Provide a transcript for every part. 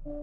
Thanks.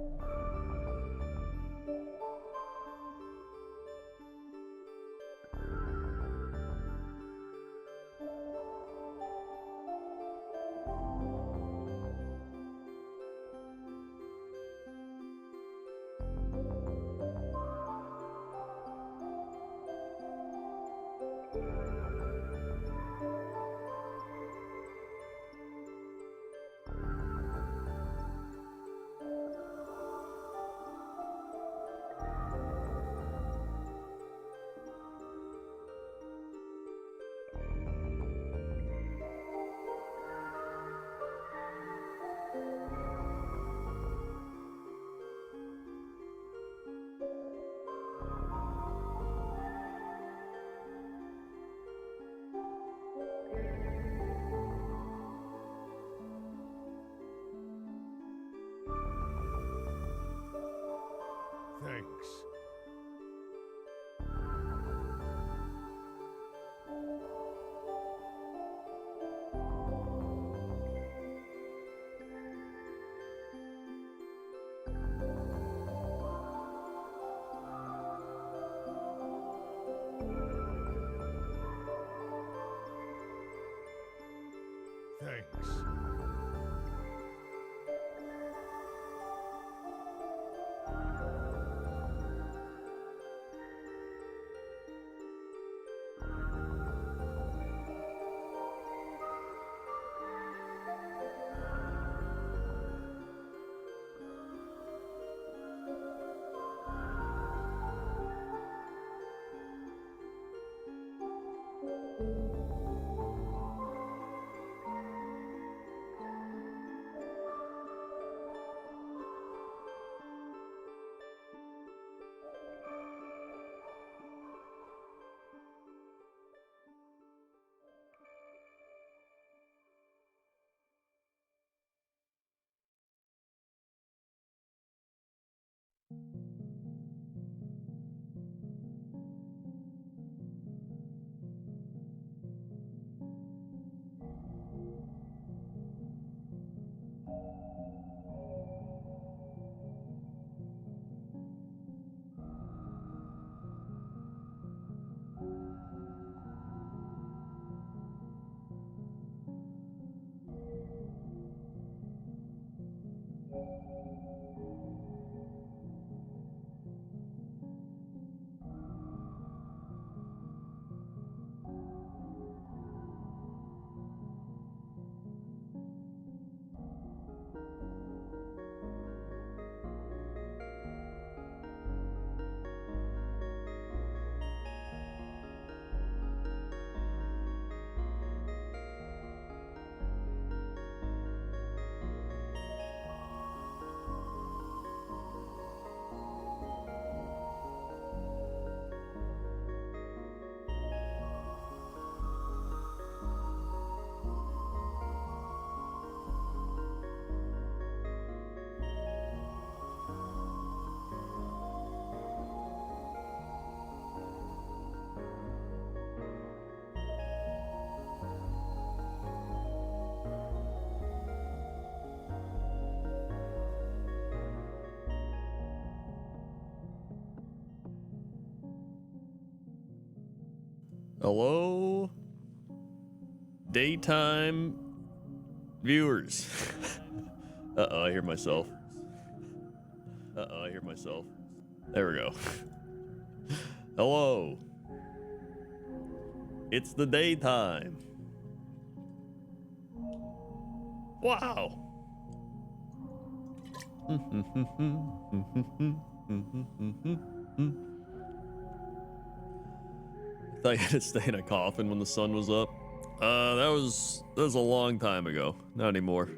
Thanks. Hello, daytime viewers. Uh-oh, I hear myself. There we go. Hello. It's the daytime. Wow. I thought you had to stay in a coffin when the sun was up. That was a long time ago. Not anymore.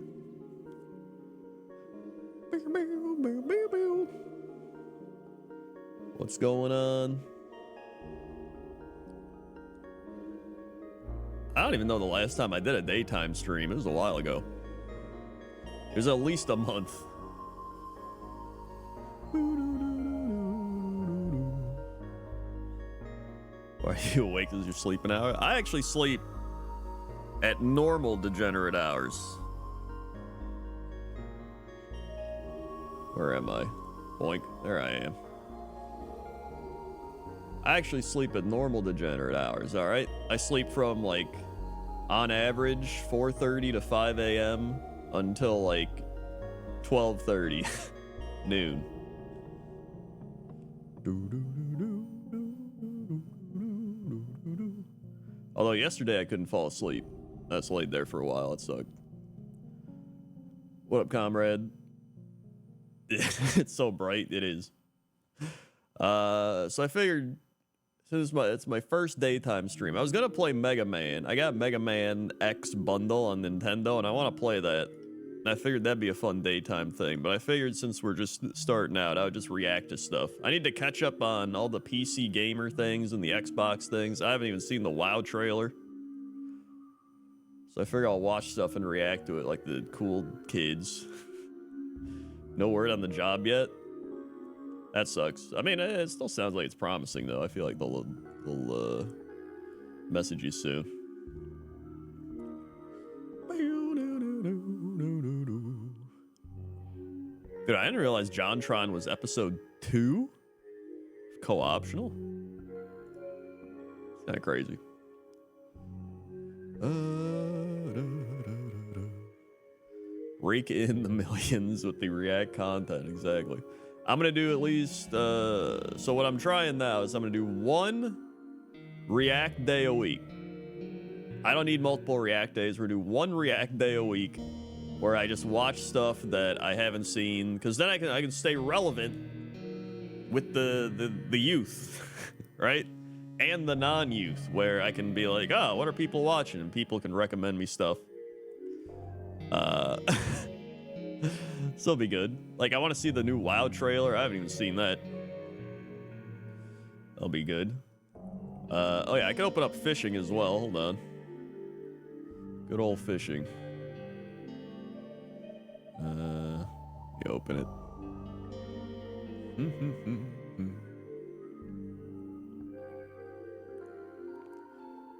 What's going on? I don't even know the last time I did a daytime stream. It was a while ago. It was at least a month. Are you awake as you're sleeping hour? I actually sleep at normal degenerate hours. Where am I? Boink. There I am. I actually sleep at normal degenerate hours, alright? I sleep from, like, on average, 4:30 to 5 a.m. until, like, 12:30 noon. Although yesterday I couldn't fall asleep. I just laid there for a while. It sucked. What up, comrade? It's so bright. It is. So I figured since it's my first daytime stream, I was gonna play Mega Man. I got Mega Man X bundle on Nintendo, and I want to play that. And I figured that'd be a fun daytime thing. But I figured since we're just starting out, I would just react to stuff. I need to catch up on all the PC gamer things and the Xbox things. I haven't even seen the WoW trailer. So I figure I'll watch stuff and react to it like the cool kids. No word on the job yet? That sucks. I mean, it still sounds like it's promising, though. I feel like they'll message you soon. Dude, I didn't realize JonTron was episode 2? Co-optional? It's kind of crazy. Rake in the millions with the React content, exactly. I'm gonna do at least, so what I'm trying now is I'm gonna do 1 React day a week. I don't need multiple React days. We're gonna do 1 React day a week where I just watch stuff that I haven't seen, because then I can stay relevant with the youth, right? And the non-youth, where I can be like, oh, what are people watching? And people can recommend me stuff. So it'll be good. Like, I want to see the new WoW trailer. I haven't even seen that. That'll be good. Oh yeah, I can open up fishing as well. Hold on. Good old fishing. You open it.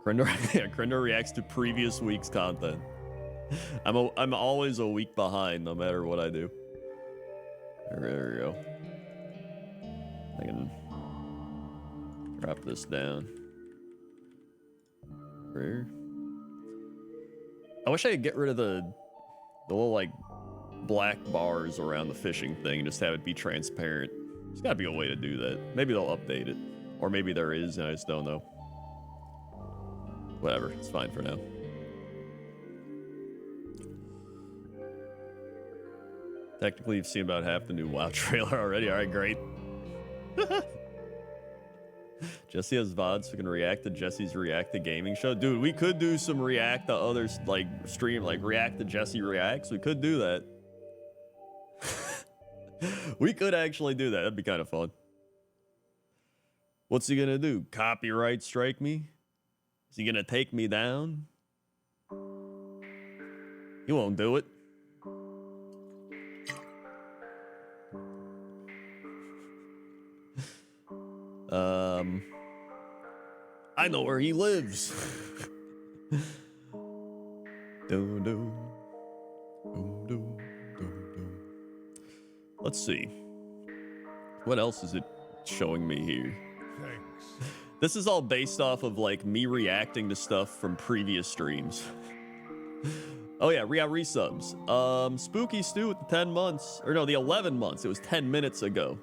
Crendor, yeah, Crendor reacts to previous week's content. I'm always a week behind, no matter what I do. There we go. I can drop this down. Where? I wish I could get rid of the little like black bars around the fishing thing and just have it be transparent. There's gotta be a way to do that. Maybe they'll update it, or maybe there is and I just don't know. Whatever, it's fine for now. Technically, you've seen about half the new WoW trailer already. All right, great. Jesse has VODs, so we can react to Jesse's React to Gaming show. Dude, we could do some react to others, like stream, like react to Jesse Reacts. We could do that. We could actually do that. That'd be kind of fun. What's he gonna do? Copyright strike me? Is he gonna take me down? He won't do it. I know where he lives. Let's see. What else is it showing me here? Thanks. This is all based off of like me reacting to stuff from previous streams. Oh yeah, resubs. Spooky Stew with the 10 months, or no, the 11 months. It was 10 minutes ago.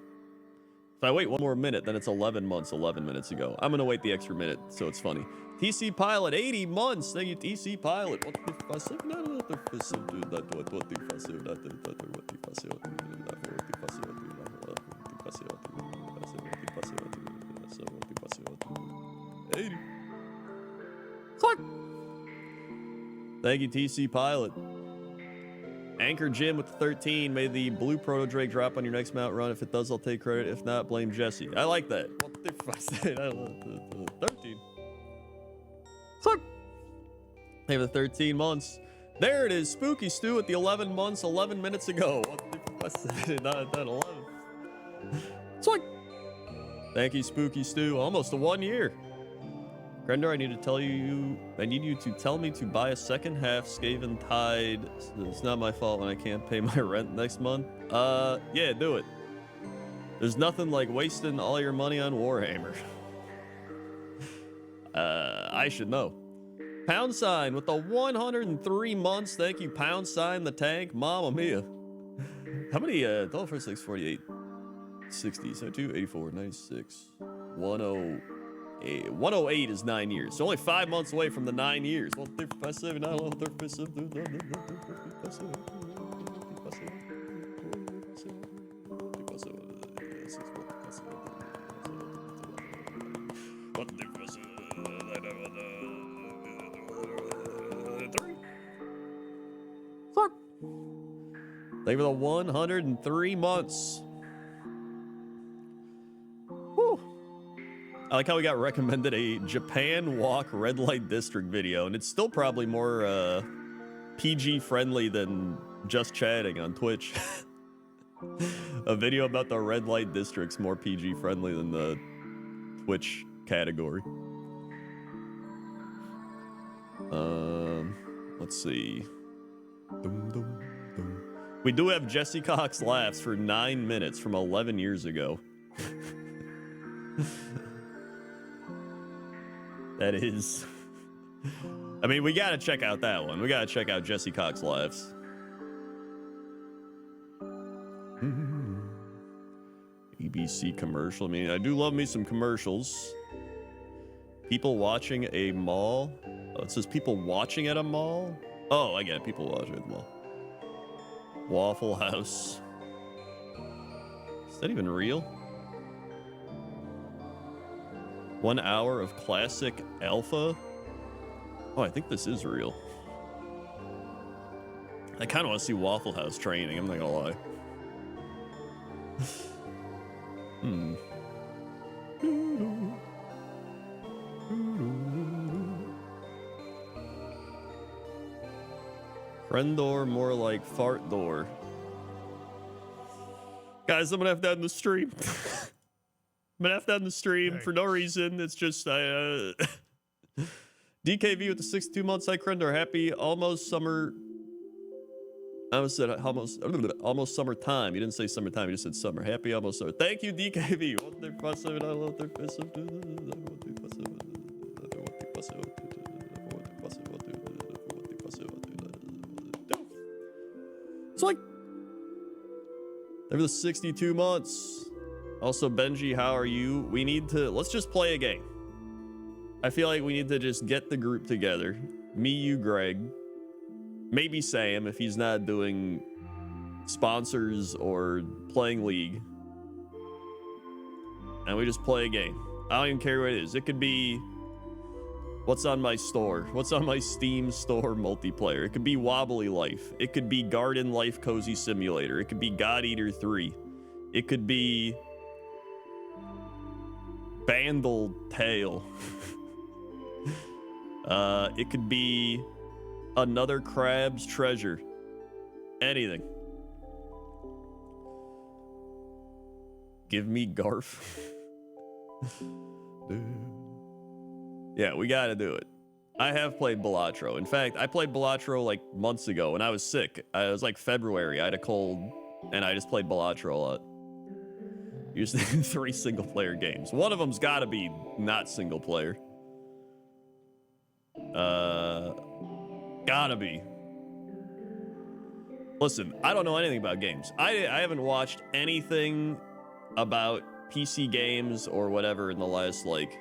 If I wait one more minute, then it's 11 months, 11 minutes ago. I'm gonna wait the extra minute, so it's funny. TC Pilot, 80 months. Thank you, TC Pilot. Thank you, TC Pilot. Anchor Jim with the 13. May the blue proto Drake drop on your next mount run. If it does, I'll take credit. If not, blame Jesse. I like that. What the fuck? 13. Fuck. Hey, the 13 months. There it is. Spooky Stew at the 11 months, 11 minutes ago. What the fuck? Not 11. Fuck. Thank you, Spooky Stew. Almost a 1 year. Crendor, I need you to tell me to buy a second half Skaven Tide. It's not my fault when I can't pay my rent next month. Yeah, do it. There's nothing like wasting all your money on Warhammer. I should know. Pound sign with the 103 months. Thank you, pound sign the tank. Mamma mia. How many, 12 for 6, 48, 60, 72, 84, 96, 108. 108 is 9 years. So only 5 months away from the 9 years. Thank you for the 103 months. Woo. I like how we got recommended a Japan Walk Red Light District video, and it's still probably more PG friendly than just chatting on Twitch. A video about the red light district's more PG friendly than the Twitch category. Let's see. We do have Jesse Cox laughs for 9 minutes from 11 years ago. That is. I mean, we gotta check out that one. We gotta check out Jesse Cox laughs. ABC commercial. I mean, I do love me some commercials. People watching a mall. Oh, it says people watching at a mall. Oh, I get it. People watching at the mall. Waffle House. Is that even real? 1 hour of classic alpha. Oh, I think this is real. I kind of want to see Waffle House training. I'm not gonna lie. Crendor, more like fart door. Guys, I'm gonna have that in the stream. I'm gonna have that in the stream for no reason. It's just DKV with the 62 months. Hi, Crendor. Happy almost summer. I almost said almost summertime. You didn't say summertime. You just said summer. Happy almost summer. Thank you, DKV. It's like over the 62 months. Also, Benji, how are you? We need to, let's just play a game. I feel like we need to just get the group together. Me, you, Greg. Maybe Sam, if he's not doing sponsors or playing League. And we just play a game. I don't even care what it is. It could be what's on my store. What's on my Steam store multiplayer. It could be Wobbly Life. It could be Garden Life Cozy Simulator. It could be God Eater 3. It could be Bandle Tale. It could be Another Crab's Treasure. Anything. Give me Garf. Yeah, we gotta do it. I have played Balatro. In fact, I played Balatro like months ago when I was sick. It was like February. I had a cold, and I just played Balatro a lot. Usually 3 single-player games. One of them's gotta be not single-player. Gotta be. Listen, I don't know anything about games. I haven't watched anything about PC games or whatever in the last, like,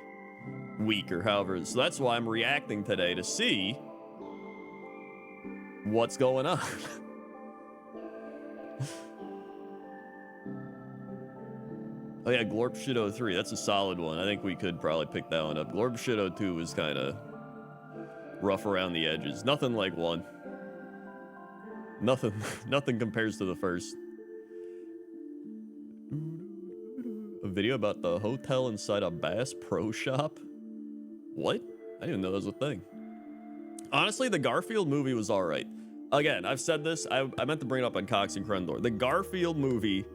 week or however. So that's why I'm reacting today to see what's going on. Oh yeah, Glorp Shido 3. That's a solid one. I think we could probably pick that one up. Glorp Shido 2 was kind of rough around the edges. Nothing like 1. Nothing compares to the first. A video about the hotel inside a Bass Pro Shop? What? I didn't know that was a thing. Honestly, the Garfield movie was alright. Again, I've said this. I meant to bring it up on Cox and Crendor. The Garfield movie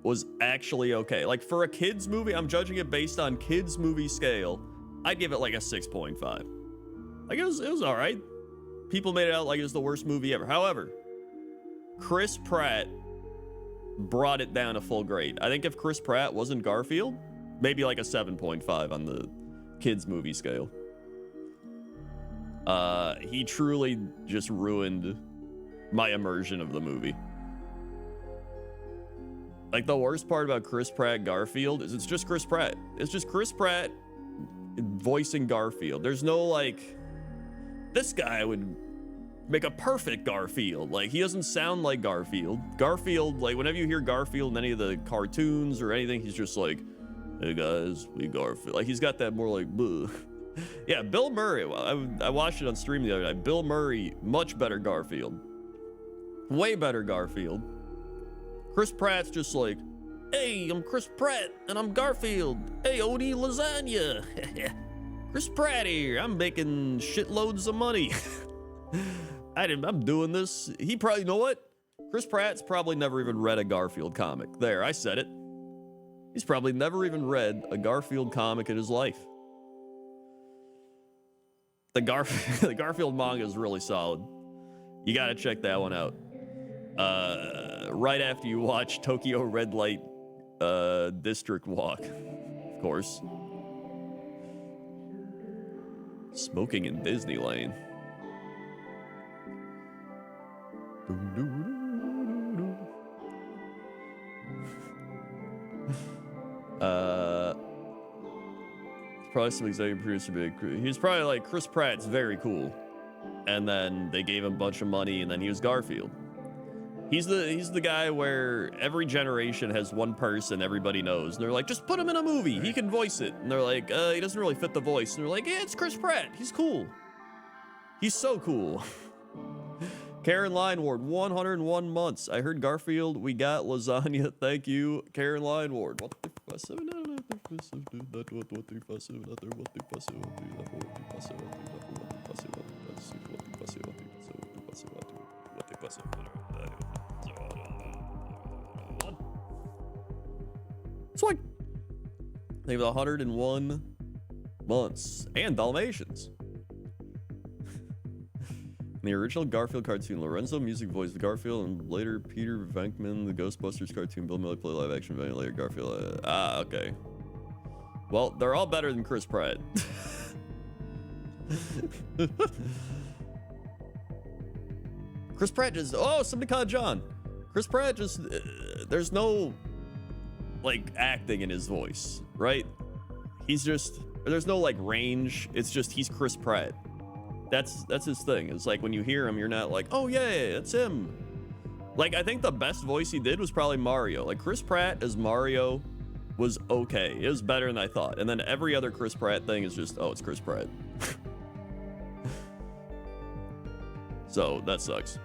was actually okay. Like, for a kid's movie, I'm judging it based on kids' movie scale. I'd give it like a 6.5. Like it was all right. People made it out like it was the worst movie ever. However, Chris Pratt brought it down a full grade. I think if Chris Pratt wasn't Garfield, maybe like a 7.5 on the kids movie scale. He truly just ruined my immersion of the movie. Like, the worst part about Chris Pratt Garfield is it's just Chris Pratt. It's just Chris Pratt voicing Garfield. There's no, like, this guy would make a perfect Garfield. Like, he doesn't sound like Garfield. Garfield, like, whenever you hear Garfield in any of the cartoons or anything, he's just like, hey guys, we Garfield. Like, he's got that more like, bleh. Yeah, Bill Murray. I watched it on stream the other night. Bill Murray, much better Garfield. Way better Garfield. Chris Pratt's just like, hey, I'm Chris Pratt, and I'm Garfield. Hey, Odie Lasagna. Chris Pratt here. I'm making shitloads of money. I'm doing this. He probably, you know what? Chris Pratt's probably never even read a Garfield comic. There, I said it. He's probably never even read a Garfield comic in his life. The Garfield manga is really solid. You gotta check that one out. Right after you watch Tokyo Red Light District Walk, of course. Smoking in Disneyland. Probably some executive producer big. He's probably like, Chris Pratt's very cool, and then they gave him a bunch of money, and then he was Garfield. He's the guy where every generation has one person everybody knows, and they're like, just put him in a movie, he can voice it. And they're like, he doesn't really fit the voice. And they're like, yeah, it's Chris Pratt. He's cool. He's so cool. Karen Lineward, 101 months. I heard Garfield, we got lasagna. Thank you, Karen Lineward. What the fuss? It's like they have 101 months and Dalmatians. In the original Garfield cartoon, Lorenzo music voiced Garfield, and later Peter Venkman, the Ghostbusters cartoon, Bill Miller played live action variant, later Garfield. Okay. Well, they're all better than Chris Pratt. Chris Pratt just, oh, somebody called John. Chris Pratt just, there's no, like, acting in his voice, right? He's just, there's no, like, range. It's just, he's Chris Pratt. That's his thing. It's like when you hear him, you're not like, oh yeah, it's him. Like, I think the best voice he did was probably Mario. Like, Chris Pratt as Mario was okay. It was better than I thought. And then every other Chris Pratt thing is just, oh, it's Chris Pratt. So that sucks.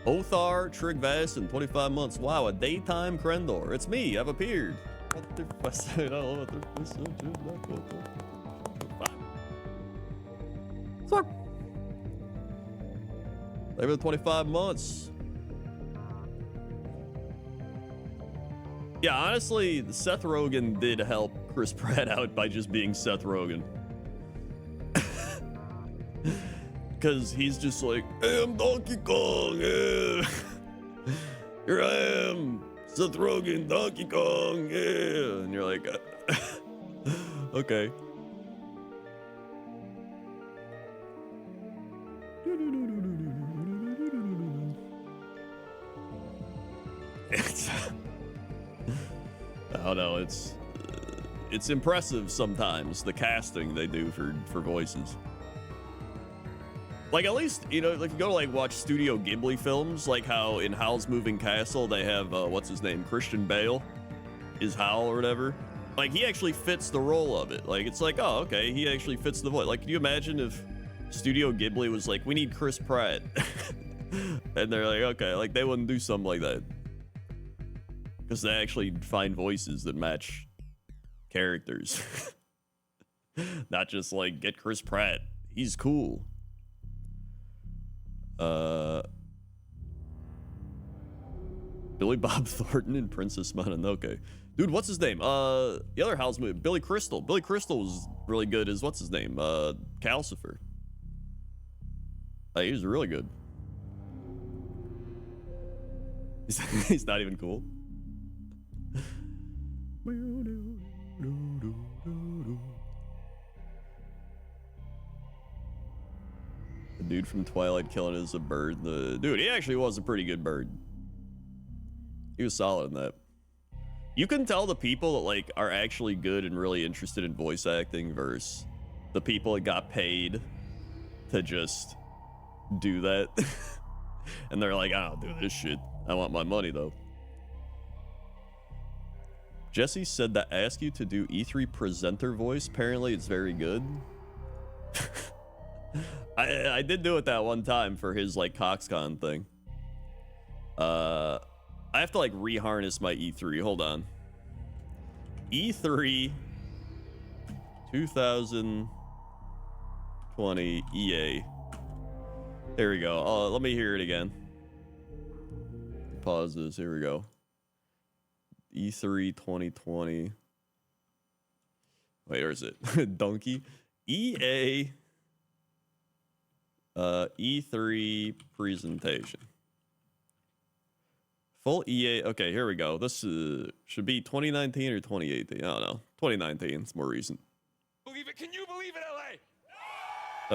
Othar Trigvason, 25 months. Wow, a daytime Crendor. It's me, I've appeared. Maybe 25 months. Yeah, honestly, Seth Rogen did help Chris Pratt out by just being Seth Rogen. Because he's just like, hey, I'm Donkey Kong. Yeah. Here I am, Seth Rogen, Donkey Kong. Yeah. And you're like, okay. I don't know. It's impressive sometimes, the casting they do for voices. Like, at least, you know, like, you go to, like, watch Studio Ghibli films, like how in Howl's Moving Castle, they have, what's his name? Christian Bale is Howl or whatever. Like, he actually fits the role of it. Like, it's like, oh, okay, he actually fits the voice. Like, can you imagine if Studio Ghibli was like, we need Chris Pratt? And they're like, okay, like, they wouldn't do something like that. Because they actually find voices that match characters. Not just, like, get Chris Pratt. He's cool. Billy Bob Thornton and Princess Mononoke. Dude, what's his name? The other house movie, Billy Crystal. Billy Crystal was really good as, what's his name? Calcifer. He was really good. He's not even cool. The dude from Twilight killing as a bird. Dude, he actually was a pretty good bird. He was solid in that. You can tell the people that like are actually good and really interested in voice acting versus the people that got paid to just do that. And they're like, I don't do this shit. I want my money though. Jesse said that ask you to do E3 presenter voice. Apparently it's very good. I did do it that one time for his like CoxCon thing. I have to like reharness my E3. Hold on. E3 2020 EA. There we go. Let me hear it again. Pause this. Here we go. E3 2020. Wait, where is it? Donkey. EA. E3 presentation. Full EA. Okay, here we go. This should be 2019 or 2018. I don't know. 2019. It's more recent. Believe it. Can you believe it, LA?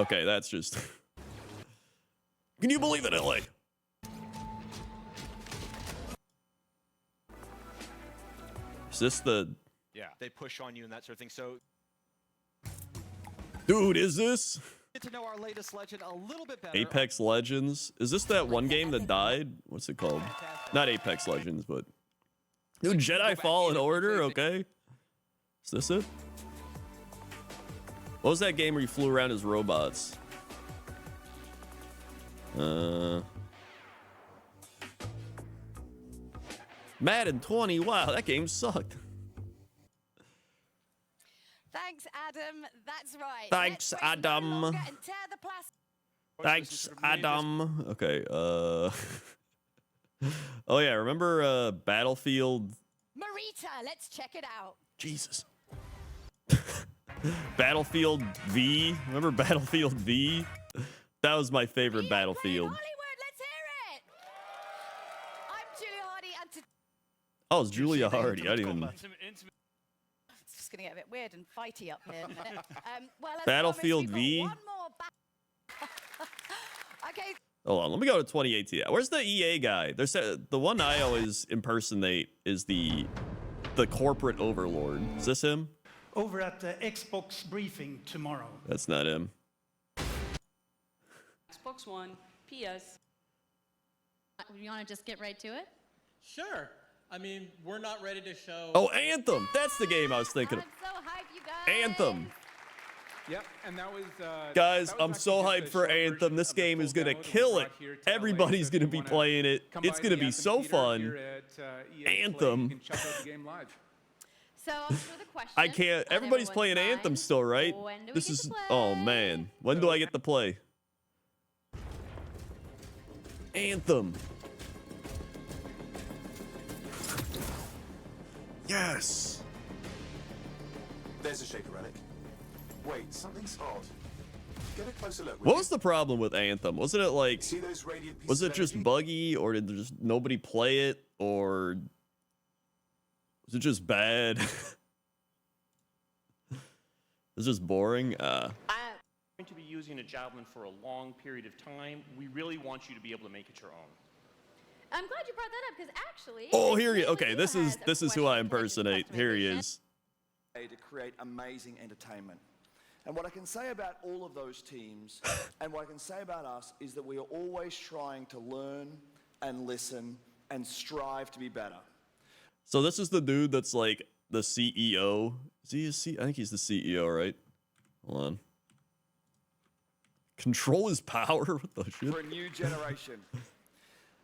Okay, that's just. Can you believe it, LA? Is this the. Yeah, they push on you and that sort of thing. So, Dude, is this get to know our latest legend a little bit better. Apex Legends? Is this that one game that died? What's it called? Not Apex Legends, but. Dude, Jedi Fallen Order? Okay. Is this it? What was that game where you flew around as robots? Madden 20. Wow, that game sucked. Thanks, Adam. That's right. Thanks, Let's raise the Adam. longer and tear the plastic. Thanks, Adam. Okay, oh yeah, remember Battlefield? Marita, let's check it out. Jesus. Battlefield V? Remember Battlefield V? That was my favorite EA Battlefield. playing Hollywood, let's hear it. I'm Julia Hardy, and Oh, it's Julia Hardy. I didn't even. it's just going to get a bit weird and fighty up here. Well, as Battlefield promised, we've V? got one more okay. Hold on, let me go to 2018. Where's the EA guy? There's the one I always impersonate is the corporate overlord. Is this him? Over at the Xbox briefing tomorrow. That's not him. Xbox One, PS. You want to just get right to it? Sure. I mean, we're not ready to show. Oh, Anthem. That's the game I was thinking I'm of. so hyped, you guys. Anthem. Yep, and that was Guys, that was I'm so actually hyped just a for short Anthem. version This of the game is full gonna demo that we kill it. brought here to LA. Everybody's So gonna if be you wanna playing it. come It's by gonna the be Anthem so Theater fun. here at, EA Play, Anthem. you can check out the game live. So I'll throw the question. I can't. on Everybody's everyone's playing Anthem mind. still, right? When do we This get is. to Oh play? man, when do I get to play? Anthem. Yes. There's a shaker relic. Wait, something's odd. Get a closer look. What was the problem with Anthem? Wasn't it like? See those radiant pieces Was it of just energy? buggy, or did just nobody play it, or was it just bad? It's just boring. Going to be using a javelin for a long period of time. We really want you to be able to make it your own. I'm glad you brought that up because actually. Oh, here he. Nicholas Okay, Yu this has is a who I question for his impersonate. Here he customization. is. To create amazing entertainment. And what I can say about all of those teams, and what I can say about us, is that we are always trying to learn and listen and strive to be better. So this is the dude that's like the CEO. Is he a C? I think he's the CEO, right? Hold on. Control his power. What the shit? For a new generation.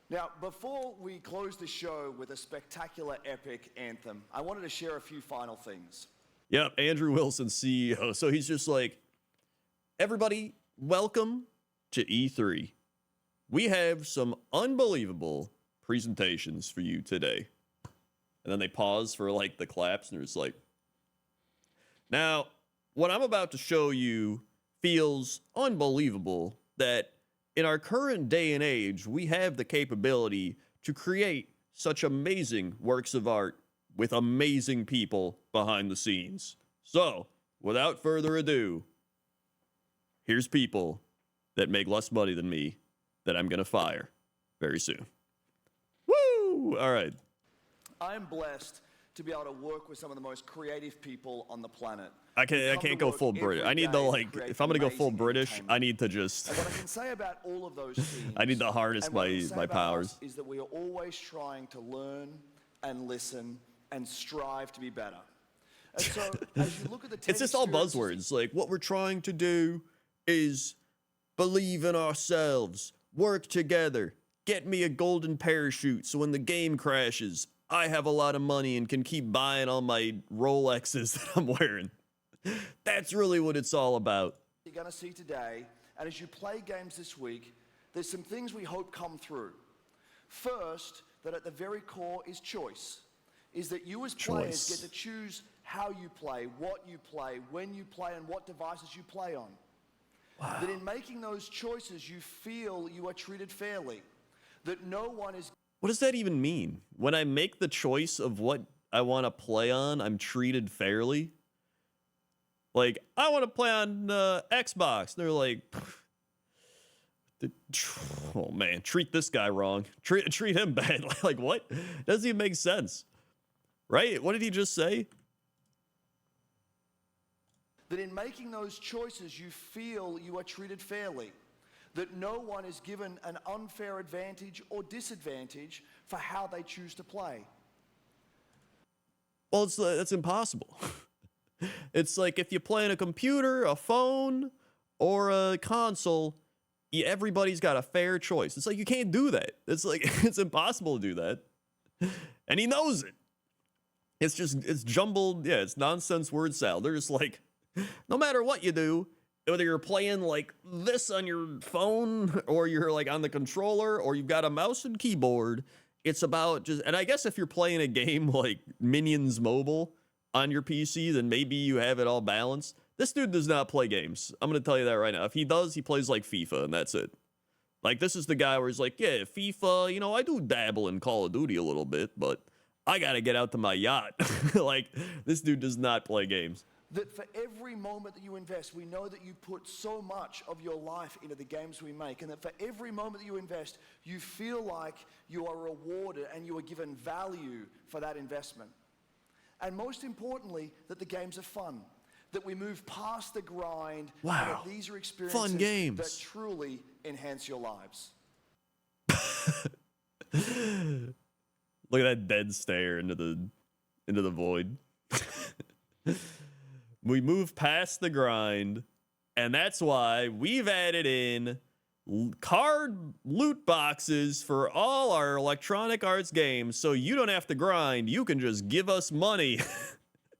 Now, before we close the show with a spectacular epic anthem, I wanted to share a few final things. Yep, Andrew Wilson, CEO. So he's just like, everybody, welcome to E3. We have some unbelievable presentations for you today. And then they pause for like the claps and it's like, now, what I'm about to show you feels unbelievable that in our current day and age, we have the capability to create such amazing works of art with amazing people behind the scenes. So, without further ado, here's people that make less money than me that I'm gonna fire very soon. Woo! All right. I'm blessed to be able to work with some of the most creative people on the planet. I can't go full British. I need to like, if I'm gonna go full British, I need to just. And what I can say about all of those teams, I need to harness and what I can say my about powers. us is that we are always trying to learn and listen and strive to be better. And so, as you look at the 10 It's just all experiences- buzzwords. Like, what we're trying to do is believe in ourselves, work together, get me a golden parachute so when the game crashes, I have a lot of money and can keep buying all my Rolexes that I'm wearing. That's really what it's all about. You're going to see today, and as you play games this week, there's some things we hope come through. First, that at the very core is choice. Is that you as players get to choose how you play, what you play, when you play, and what devices you play on. Wow. That in making those choices, you feel you are treated fairly. That no one is... What does that even mean? When I make the choice of what I want to play on, I'm treated fairly? Like, I want to play on Xbox. They're like, oh man, treat this guy wrong. Treat him bad. Like, what? Doesn't even make sense. Right? What did he just say? That in making those choices, you feel you are treated fairly. That no one is given an unfair advantage or disadvantage for how they choose to play. Well, it's impossible. It's like if you play on a computer, a phone, or a console, everybody's got a fair choice. It's like you can't do that. It's like it's impossible to do that. And he knows it. It's jumbled, yeah, it's nonsense word salad. They're just like, no matter what you do, whether you're playing like this on your phone or you're like on the controller or you've got a mouse and keyboard, it's about just, and I guess if you're playing a game like Minions Mobile on your PC, then maybe you have it all balanced. This dude does not play games. I'm going to tell you that right now. If he does, he plays like FIFA and that's it. Like this is the guy where he's like, yeah, FIFA, you know, I do dabble in Call of Duty a little bit, but I got to get out to my yacht. Like this dude does not play games. That for every moment that you invest, we know that you put so much of your life into the games we make, and that for every moment that you invest, you feel like you are rewarded and you are given value for that investment. And most importantly, that the games are fun, that we move past the grind, and that these are experiences fun games that truly enhance your lives. Look at that dead stare into the void. We move past the grind, and that's why we've added in card loot boxes for all our Electronic Arts games, so you don't have to grind. You can just give us money.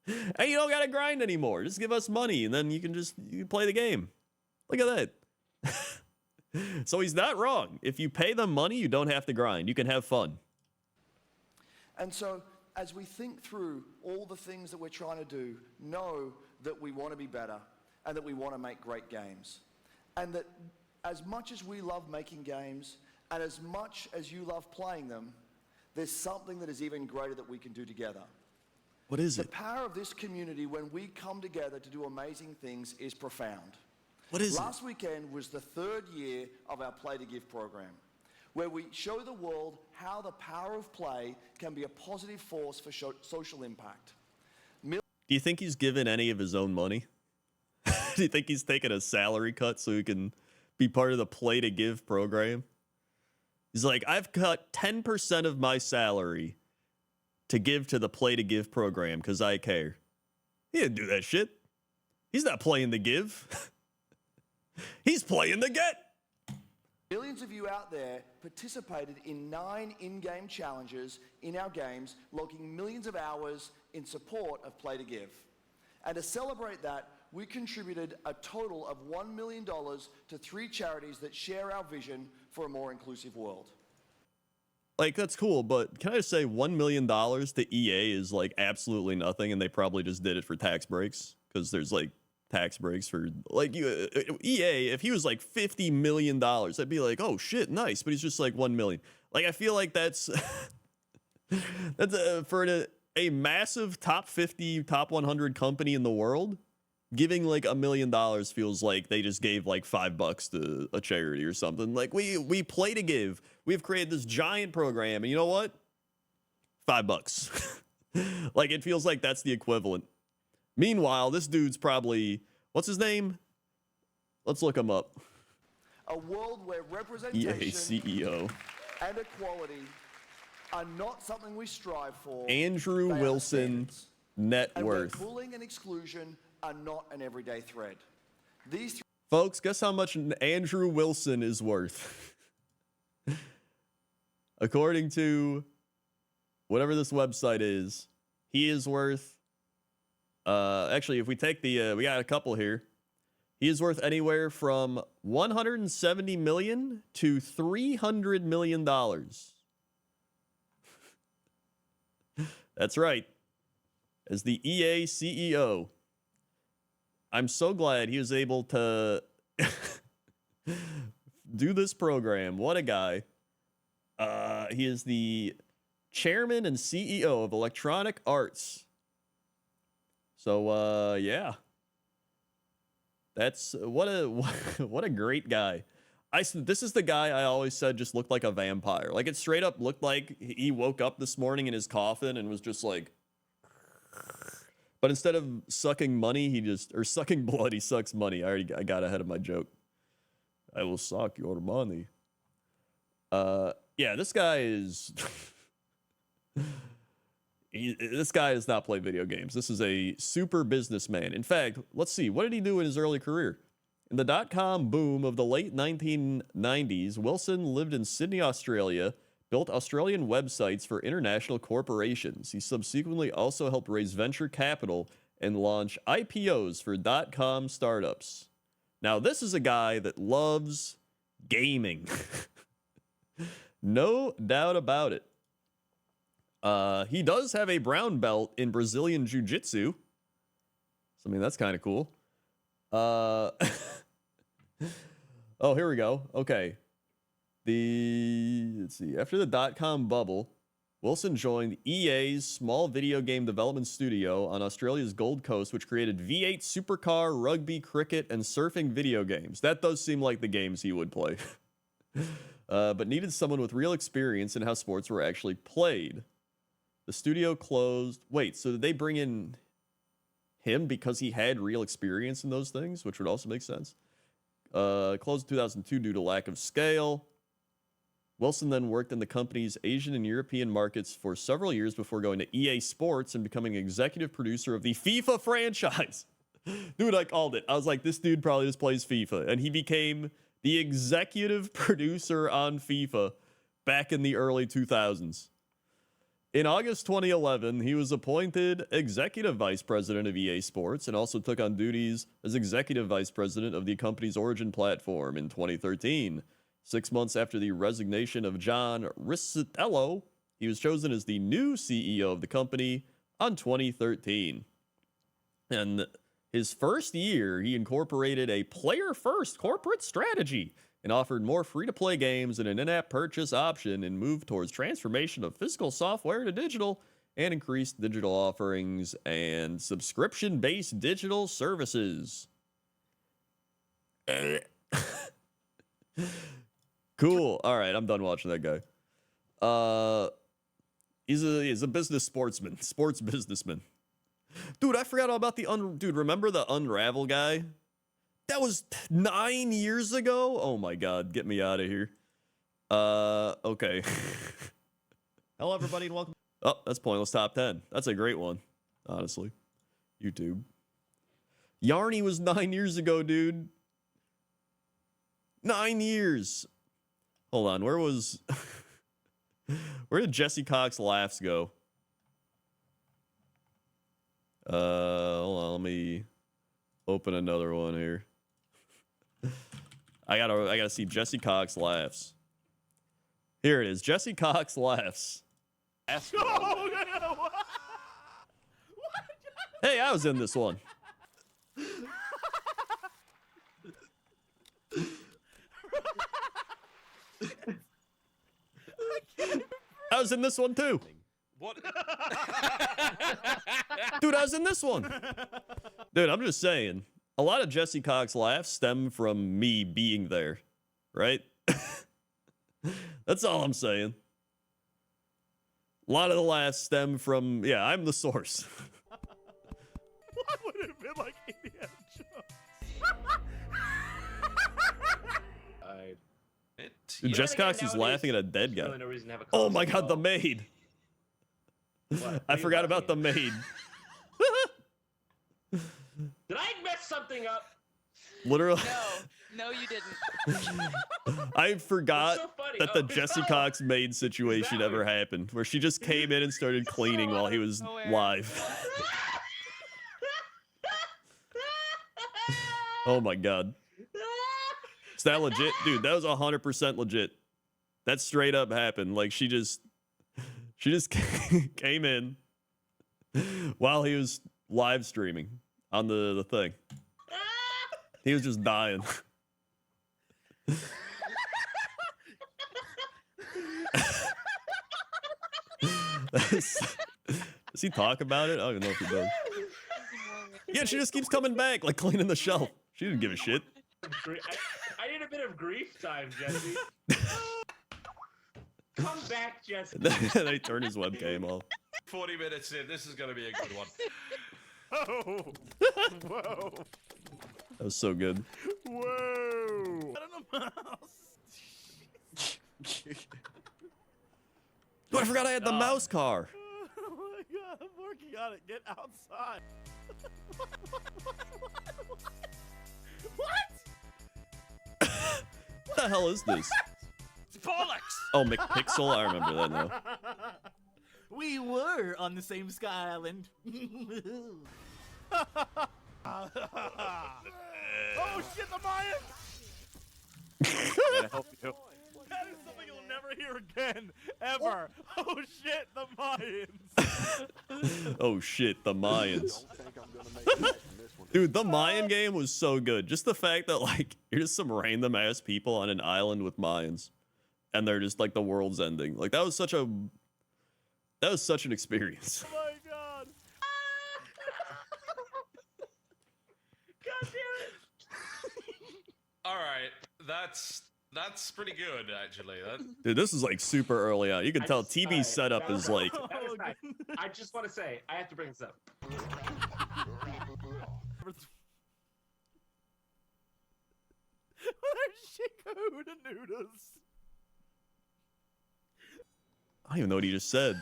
And you don't gotta grind anymore. Just give us money, and then you can play the game. Look at that. So he's not wrong. If you pay them money, you don't have to grind. You can have fun. And so, as we think through all the things that we're trying to do, know that we want to be better and that we want to make great games. And that as much as we love making games and as much as you love playing them, there's something that is even greater that we can do together. What is The it? power of this community when we come together to do amazing things is profound. What is it? Last weekend was the 3rd year of our Play to Give program, where we show the world how the power of play can be a positive force for social impact. Do you think he's given any of his own money? Do you think he's taken a salary cut so he can be part of the Play to Give program? He's like, I've cut 10% of my salary to give to the Play to Give program because I care. He didn't do that shit. He's not playing to give. He's playing to get. Millions of you out there participated in 9 in-game challenges in our games, logging millions of hours in support of Play to Give. And to celebrate that, we contributed a total of $1 million to 3 charities that share our vision for a more inclusive world. like, that's cool, but can I just say $1 million to EA is like absolutely nothing, and they probably just did it for tax breaks because there's like tax breaks for like EA. If he was like $50 million, I'd be like, oh shit, nice. But he's just like 1 million. Like, I feel like that's that's for a massive top 50, top 100 company in the world. Giving like $1 million feels like they just gave like $5 to a charity or something. Like, we play to give. We've created this giant program, and you know what? $5. Like, it feels like that's the equivalent. Meanwhile, this dude's probably, what's his name? Let's look him up. A world where representation EA CEO and equality are not something we strive for. Andrew they are Wilson, standards. net And where worth. bullying and exclusion are not an everyday thread. These Folks, guess how much Andrew Wilson is worth? According to whatever this website is, he is worth, actually, if we take the, we got a couple here. He is worth anywhere from $170 million to $300 million. That's right. As the EA CEO, I'm so glad he was able to do this program. What a guy. He is the chairman and CEO of Electronic Arts. So, yeah. That's what a great guy. This is the guy I always said just looked like a vampire. Like, it straight up looked like he woke up this morning in his coffin and was just like, but instead of sucking money, or sucking blood, he sucks money. I got ahead of my joke. I will suck your money. Yeah, this guy is this guy does not play video games. This is a super businessman. In fact, let's see. What did he do in his early career? In the dot-com boom of the late 1990s, Wilson lived in Sydney, Australia, built Australian websites for international corporations. He subsequently also helped raise venture capital and launch IPOs for dot-com startups. Now, this is a guy that loves gaming. No doubt about it. He does have a brown belt in Brazilian Jiu-Jitsu. So, I mean, that's kind of cool. Oh, here we go. Okay. Let's see. After the dot-com bubble, Wilson joined EA's small video game development studio on Australia's Gold Coast, which created V8 supercar, rugby, cricket, and surfing video games. That does seem like the games he would play. But needed someone with real experience in how sports were actually played. The studio closed. Wait, so did they bring in him because he had real experience in those things, which would also make sense? Closed in 2002 due to lack of scale. Wilson then worked in the company's Asian and European markets for several years before going to EA Sports and becoming executive producer of the FIFA franchise. Dude, I called it. I was like, this dude probably just plays FIFA. And he became the executive producer on FIFA back in the early 2000s. In August 2011, he was appointed executive vice president of EA Sports and also took on duties as executive vice president of the company's Origin platform in 2013. 6 months after the resignation of John Riccitello, he was chosen as the new CEO of the company on 2013. And his first year, he incorporated a player-first corporate strategy and offered more free-to-play games and an in-app purchase option and moved towards transformation of physical software to digital and increased digital offerings and subscription-based digital services. Cool. All right, I'm done watching that guy. He's a business sportsman, sports businessman. Dude, I forgot all about dude, remember the Unravel guy? That was 9 years ago? Oh my god, get me out of here. Okay. Hello, everybody, and welcome. Oh, that's Pointless Top 10. That's a great one, honestly. YouTube. Yarny was 9 years ago, dude. 9 years. Hold on, where did Jesse Cox laughs go? Hold on, let me open another one here. I gotta see Jesse Cox laughs. Here it is. Jesse Cox laughs. Hey, I was in this one. I was in this one too. What? Dude, I was in this one. Dude, I'm just saying. A lot of Jesse Cox laughs stem from me being there, right? That's all I'm saying. A lot of the laughs stem from, yeah, I'm the source. Why would it have been like Indiana Jones? Dude, Jesse Cox is laughing at a dead guy. Oh my god, the maid. I forgot about the maid. Did I mess something up? Literally. No, you didn't. I forgot so funny. that the Oh, it's Jesse Bella. Cox maid situation It's ever Valerie. happened, where she just came in and started cleaning while he was live. Oh my god. Is that legit? Dude, that was 100% legit. That straight up happened. Like, she just came in while he was live streaming on the thing. He was just dying. Does he talk about it? I don't even know if he does. Yeah, she just keeps coming back, like cleaning the shelf. She didn't give a shit. I need a bit of grief time, Jesse. Come back, Jesse. Then he turned his webcam off. 40 minutes in. This is going to be a good one. Oh, whoa, That was so good. whoa! I don't know. Dude, I forgot I had the mouse car. Oh my god, I'm working on it. Get outside. What? What the hell is this? Bollocks! Oh, McPixel. I remember that now. We were on the same sky island. Oh shit, the Mayans! That is something you'll never hear again, ever. Oh shit, the Mayans! Oh shit, the Mayans. Dude, the Mayan game was so good. Just the fact that, like, you're just some random ass people on an island with Mayans, and they're just like the world's ending. Like, that was such an experience. Oh my god. God damn it. All right, that's pretty good, actually. Dude, this is like super early on. You can tell TB's alright, setup is like, That was nice. I just want to say, I have to bring this up. Where's Shikoda Noodles? I don't even know what he just said.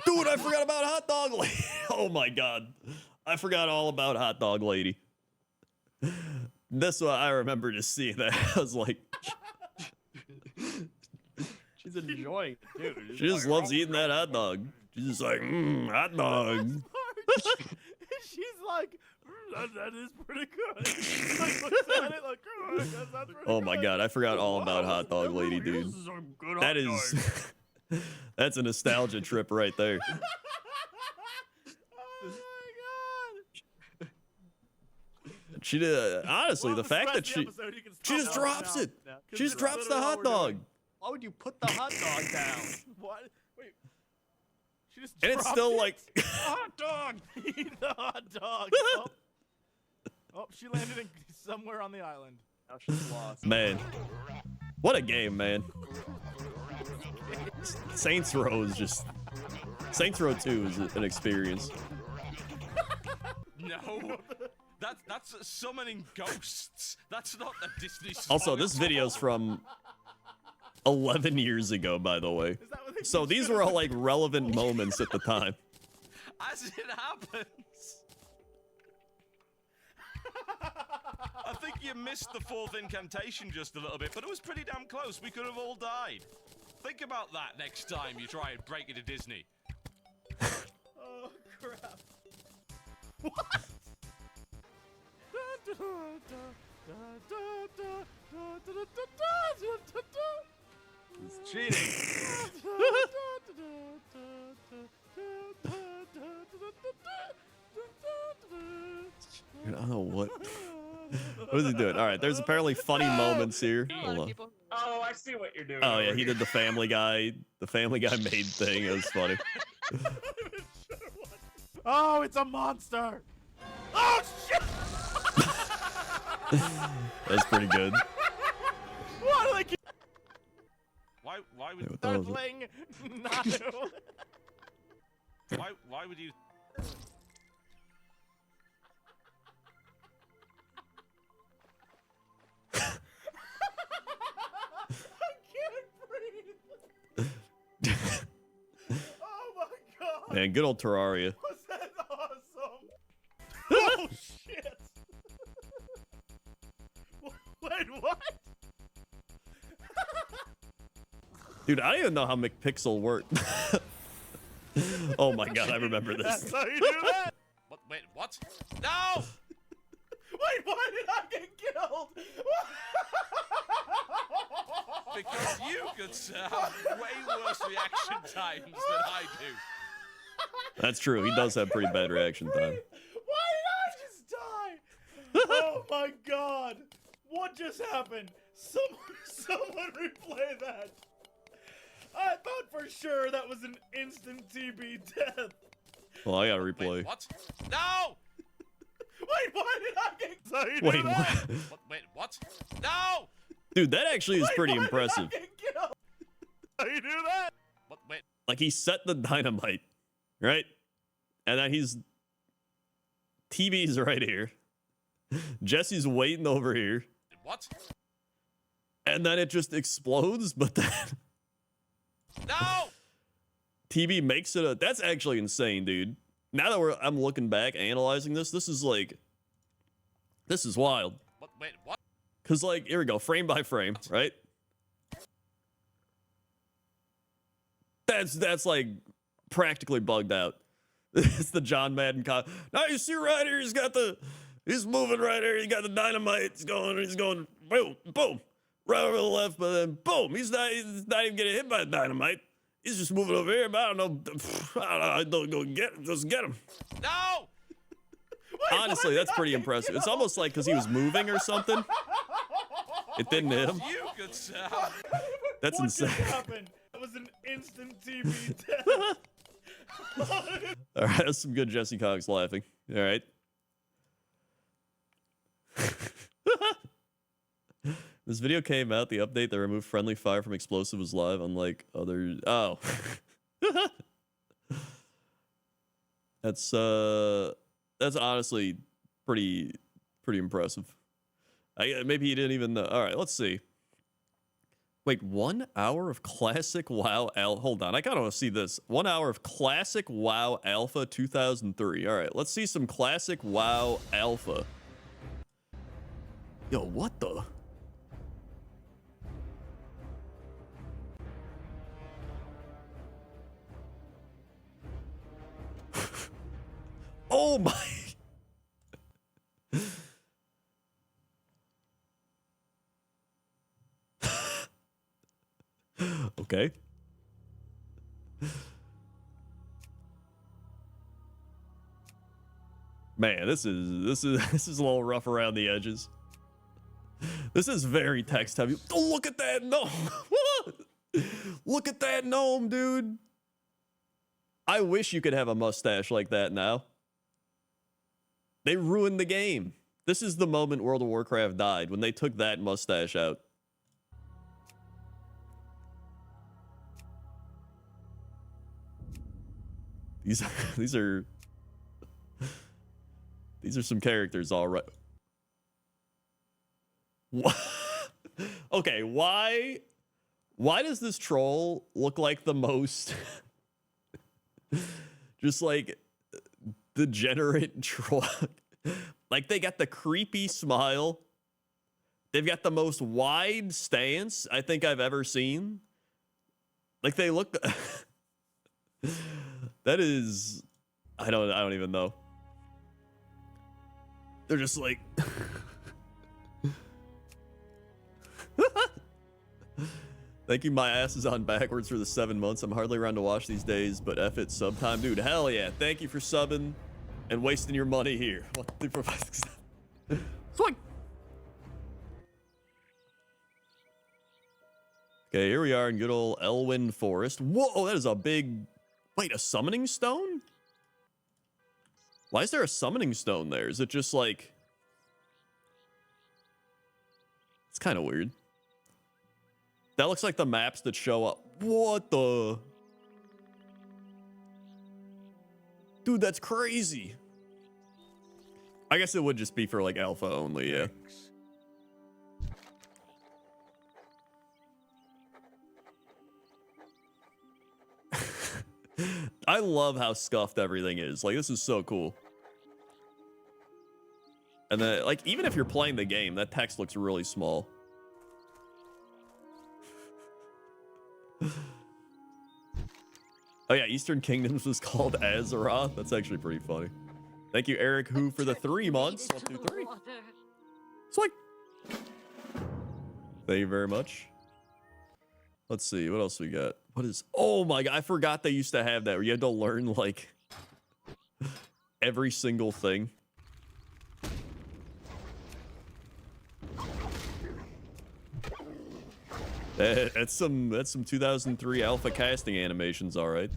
Dude, I forgot about Hot Dog Lady. Oh my god. I forgot all about Hot Dog Lady. That's why I remember just seeing that. I was like, She's enjoying it, dude. she just loves eating that hot dog. She's just like, hot dog. She's like, that is pretty good. Like, looks at it like, oh, that's pretty Oh my good. god, I forgot all about Hot Dog Lady, dude. This is a good That hot is, that's a nostalgia trip right there. dog. Oh my god. She did, honestly, Well, the fact that scratch the she episode, you can she just stop drops now. it. Now, 'cause She just it's drops the literally hot what we're dog. doing. Why would you put the hot dog down? What? Wait. She just And it's dropped still it? like, hot dog. Eat the hot dog. Oh. Oh, she landed in somewhere on the island. Now she's lost. man, what a game, man. Saints Row is just, Saints Row 2 is an experience. No, that's summoning ghosts. That's not the Disney. Also, this video's from 11 years ago, by the way. So these were all like relevant moments at the time. As it happens. I think you missed the fourth incantation just a little bit, but it was pretty damn close. We could have all died. Think about that next time you try and break into Disney. Oh, crap. What? It's cheating. Dude, I don't know what. What is he doing? All right, there's apparently funny moments here. Hold on. Oh, I see what you're doing. Oh yeah, he did the Family Guy made thing. It was funny. Oh, it's a monster. Oh shit! That's pretty good. Why do they keep Why would Wait, what the hell is it? circling? No. why would you? Oh my god. Man, good old Terraria. Was that awesome? Oh shit. Wait, what? Dude, I don't even know how McPixel worked. Oh my god, I remember this. That's how you do that? What? Wait, what? No! Wait, why did I get killed? Because you, good sir, have way worse reaction times than I do. That's true. He does have pretty bad reaction time. Why did I just die? Oh my god. What just happened? Someone replay that. I thought for sure that was an instant TB death. Well, I gotta replay. Wait, what? No! Wait, why did I get so you Wait, do that? what? Wait, what? No! Dude, that actually is pretty Why impressive. did I get killed? How you do that? What? Wait. Like, he set the dynamite, right? And then TV's right here. Jesse's waiting over here. What? And then it just explodes, but then No! TB makes it that's actually insane, dude. Now that I'm looking back, analyzing this is wild. What? Wait, what? Cause like, here we go, frame by frame, right? That's like practically bugged out. It's the John Madden now you see right here, he's moving right here, he got the dynamite, he's going boom, boom, right over the left, but then boom, he's not even getting hit by the dynamite. He's just moving over here, but I don't know, I don't go just get him. No! Honestly, that's pretty impressive. It's almost like because he was moving or something, it didn't hit him. You, good sir. That's What insane. just happened? That was an instant TB death. All right, that's some good Jesse Cox laughing. All right. This video came out. The update that removed friendly fire from explosive was live, unlike others. Oh. That's honestly pretty impressive. Maybe he didn't even know. All right, let's see. Wait, 1 hour of classic WoW hold on, I kind of want to see this. 1 hour of classic WoW Alpha 2003. All right, let's see some classic WoW Alpha. Yo, what the? Oh my. Okay. Man, this is a little rough around the edges. This is very text heavy. Oh, look at that gnome. Look at that gnome, dude. I wish you could have a mustache like that now. They ruined the game. This is the moment World of Warcraft died, when they took that mustache out. These are some characters, all right. What? Okay, why does this troll look like the most just like degenerate troll? Like, they got the creepy smile. They've got the most wide stance I think I've ever seen. Like, they look that is, I don't even know. They're just like Thank you, my ass is on backwards for the 7 months. I'm hardly around to watch these days, but F it, sub time. Dude, hell yeah. Thank you for subbing and wasting your money here. 1, 2, 3, 4, 5, 6, 7. Swing! Okay, here we are in good old Elwyn Forest. Whoa, that is a big... Wait, a summoning stone? Why is there a summoning stone there? Is it just like... It's kind of weird. That looks like the maps that show up. What the... Dude, that's crazy. I guess it would just be for like alpha only, yeah. I love how scuffed everything is. Like, this is so cool. And then, like, even if you're playing the game, that text looks really small. Oh yeah, Eastern Kingdoms was called Azeroth. That's actually pretty funny. Thank you, Eric, who for the 3 months. 1, 2, 3. Swing. Thank you very much. Let's see, what else we got? What is... Oh my god, I forgot they used to have that, where you had to learn, like, every single thing. That's some 2003 alpha casting animations, all right.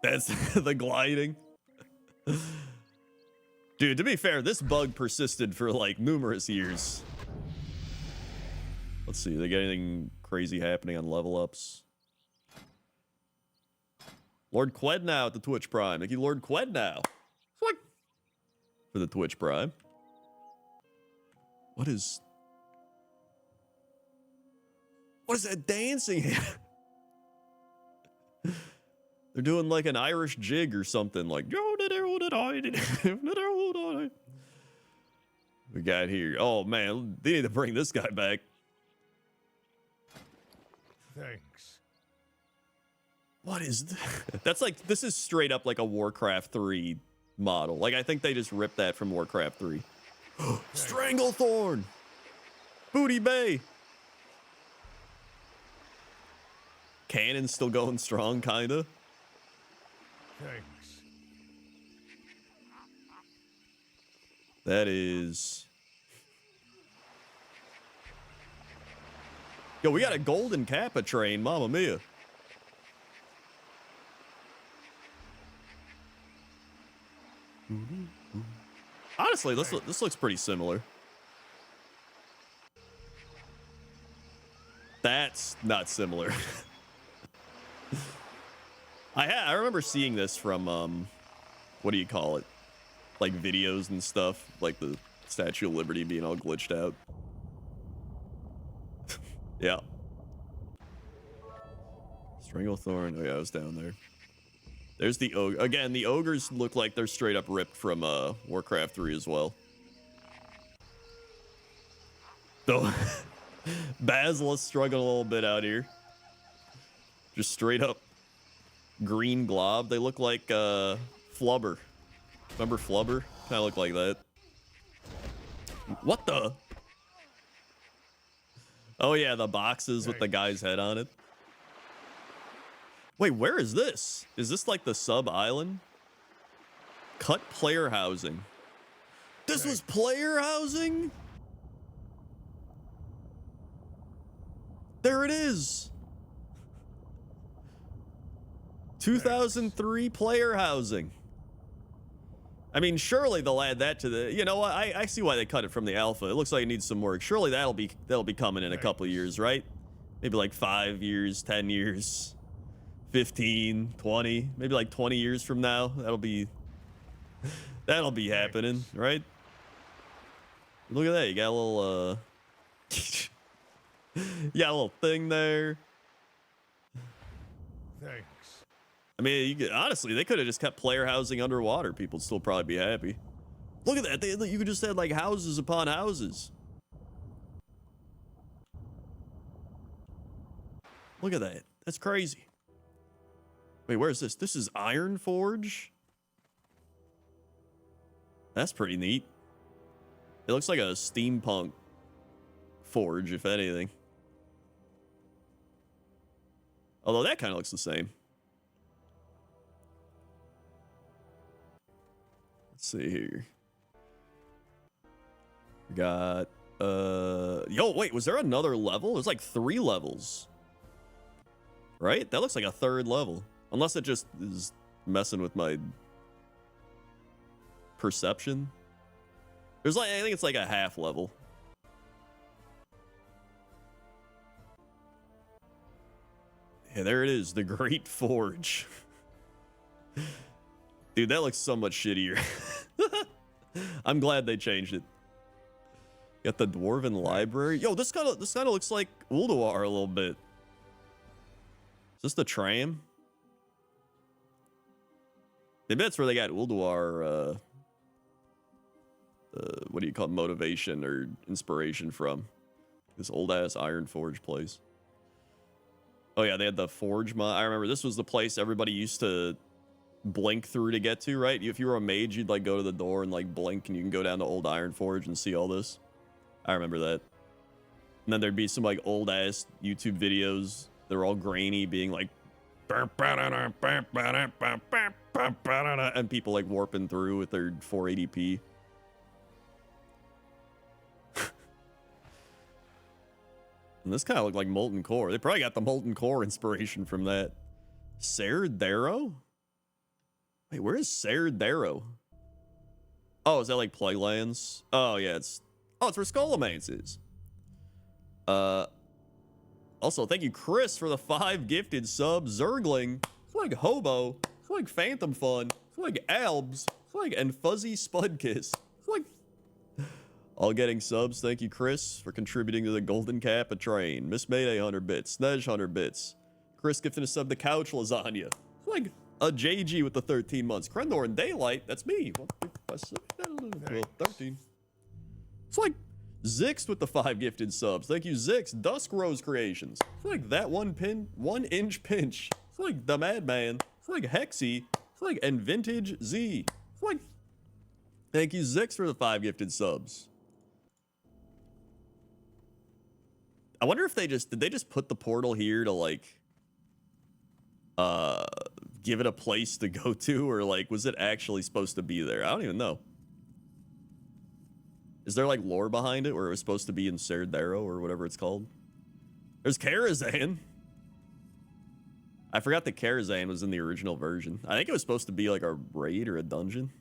That's the gliding. Dude, to be fair, this bug persisted for like numerous years. Let's see, they got anything crazy happening on level ups? Lord Quednow at the Twitch Prime. Thank you, Lord Quednow. What? For the Twitch Prime. What is that dancing? They're doing like an Irish jig or something, like we got here. Oh man, they need to bring this guy back. Thanks. What is that? That's like, this is straight up like a Warcraft 3 model. Like, I think they just ripped that from Warcraft 3. Stranglethorn! Booty Bay! Cannon's still going strong, kinda. Thanks. That is... Yo, we got a golden Kappa train, Mamma Mia. Honestly, this looks pretty similar. That's not similar. I remember seeing this from what do you call it? Like videos and stuff, like the Statue of Liberty being all glitched out. Yeah. Stranglethorn. Oh yeah, I was down there. There's the ogre. Again, the ogres look like they're straight up ripped from Warcraft 3 as well. Though Basilisk struggling a little bit out here. Just straight up green glob. They look like Flubber. Remember Flubber? Kind of look like that. What the? Oh yeah, the boxes with the guy's head on it. Wait, where is this? Is this like the sub-island? Cut player housing. This was player housing? There it is. 2003 player housing. I mean, surely they'll add that to the... You know what? I see why they cut it from the alpha. It looks like it needs some work. Surely that'll be coming in a couple years, right? Maybe like 5 years, 10 years, 15, 20, maybe like 20 years from now. That'll be happening, right? Look at that. You got a little you got a little thing there. Thanks. I mean, honestly, they could have just kept player housing underwater. People would still probably be happy. Look at that. You could just have like houses upon houses. Look at that. That's crazy. Wait, where is this? This is Iron Forge? That's pretty neat. It looks like a steampunk forge, if anything. Although that kind of looks the same. Let's see here. We got yo, wait, was there another level? There's like 3 levels. Right? That looks like a 3rd level. Unless it just is messing with my perception. There's like, I think it's like a half level. Yeah, there it is, the Great Forge. Dude, that looks so much shittier. I'm glad they changed it. Got the Dwarven Library. Yo, this kind of looks like Ulduar a little bit. Is this the tram? Maybe that's where they got Ulduar, what do you call it, motivation or inspiration from. This old-ass Iron Forge place. Oh yeah, they had the Forge mod. I remember this was the place everybody used to blink through to get to, right? If you were a mage, you'd like go to the door and like blink and you can go down to Old Iron Forge and see all this. I remember that. And then there'd be some like old-ass YouTube videos. They're all grainy, being like... and people like warping through with their 480p. And this kind of looked like Molten Core. They probably got the Molten Core inspiration from that. Serdaro? Wait, where is Serdaro? Oh, is that like Plaguelands? Oh, yeah, it's... Oh, it's where Skullamaints is. Also, thank you, Chris, for the 5 gifted subs. Zergling, like Hobo, like Phantom Fun, like Albs, like and Fuzzy Spudkiss, like all getting subs. Thank you, Chris, for contributing to the Golden Kappa train. Miss Mayday 100 bits, Snej 100 bits. Chris gifting a sub to Couch Lasagna, like a JG with the 13 months. Crendor and Daylight, that's me. Well, 13. It's like Zix with the 5 gifted subs. Thank you, Zix. Dusk Rose Creations. It's like that 1 inch pinch. It's like the Madman. It's like Hexy. It's like and Vintage Z. It's like thank you, Zix, for the 5 gifted subs. I wonder if did they just put the portal here to like give it a place to go to, or like was it actually supposed to be there? I don't even know. Is there like lore behind it where it was supposed to be in Serdaro or whatever it's called? There's Karazhan. I forgot that Karazhan was in the original version. I think it was supposed to be like a raid or a dungeon.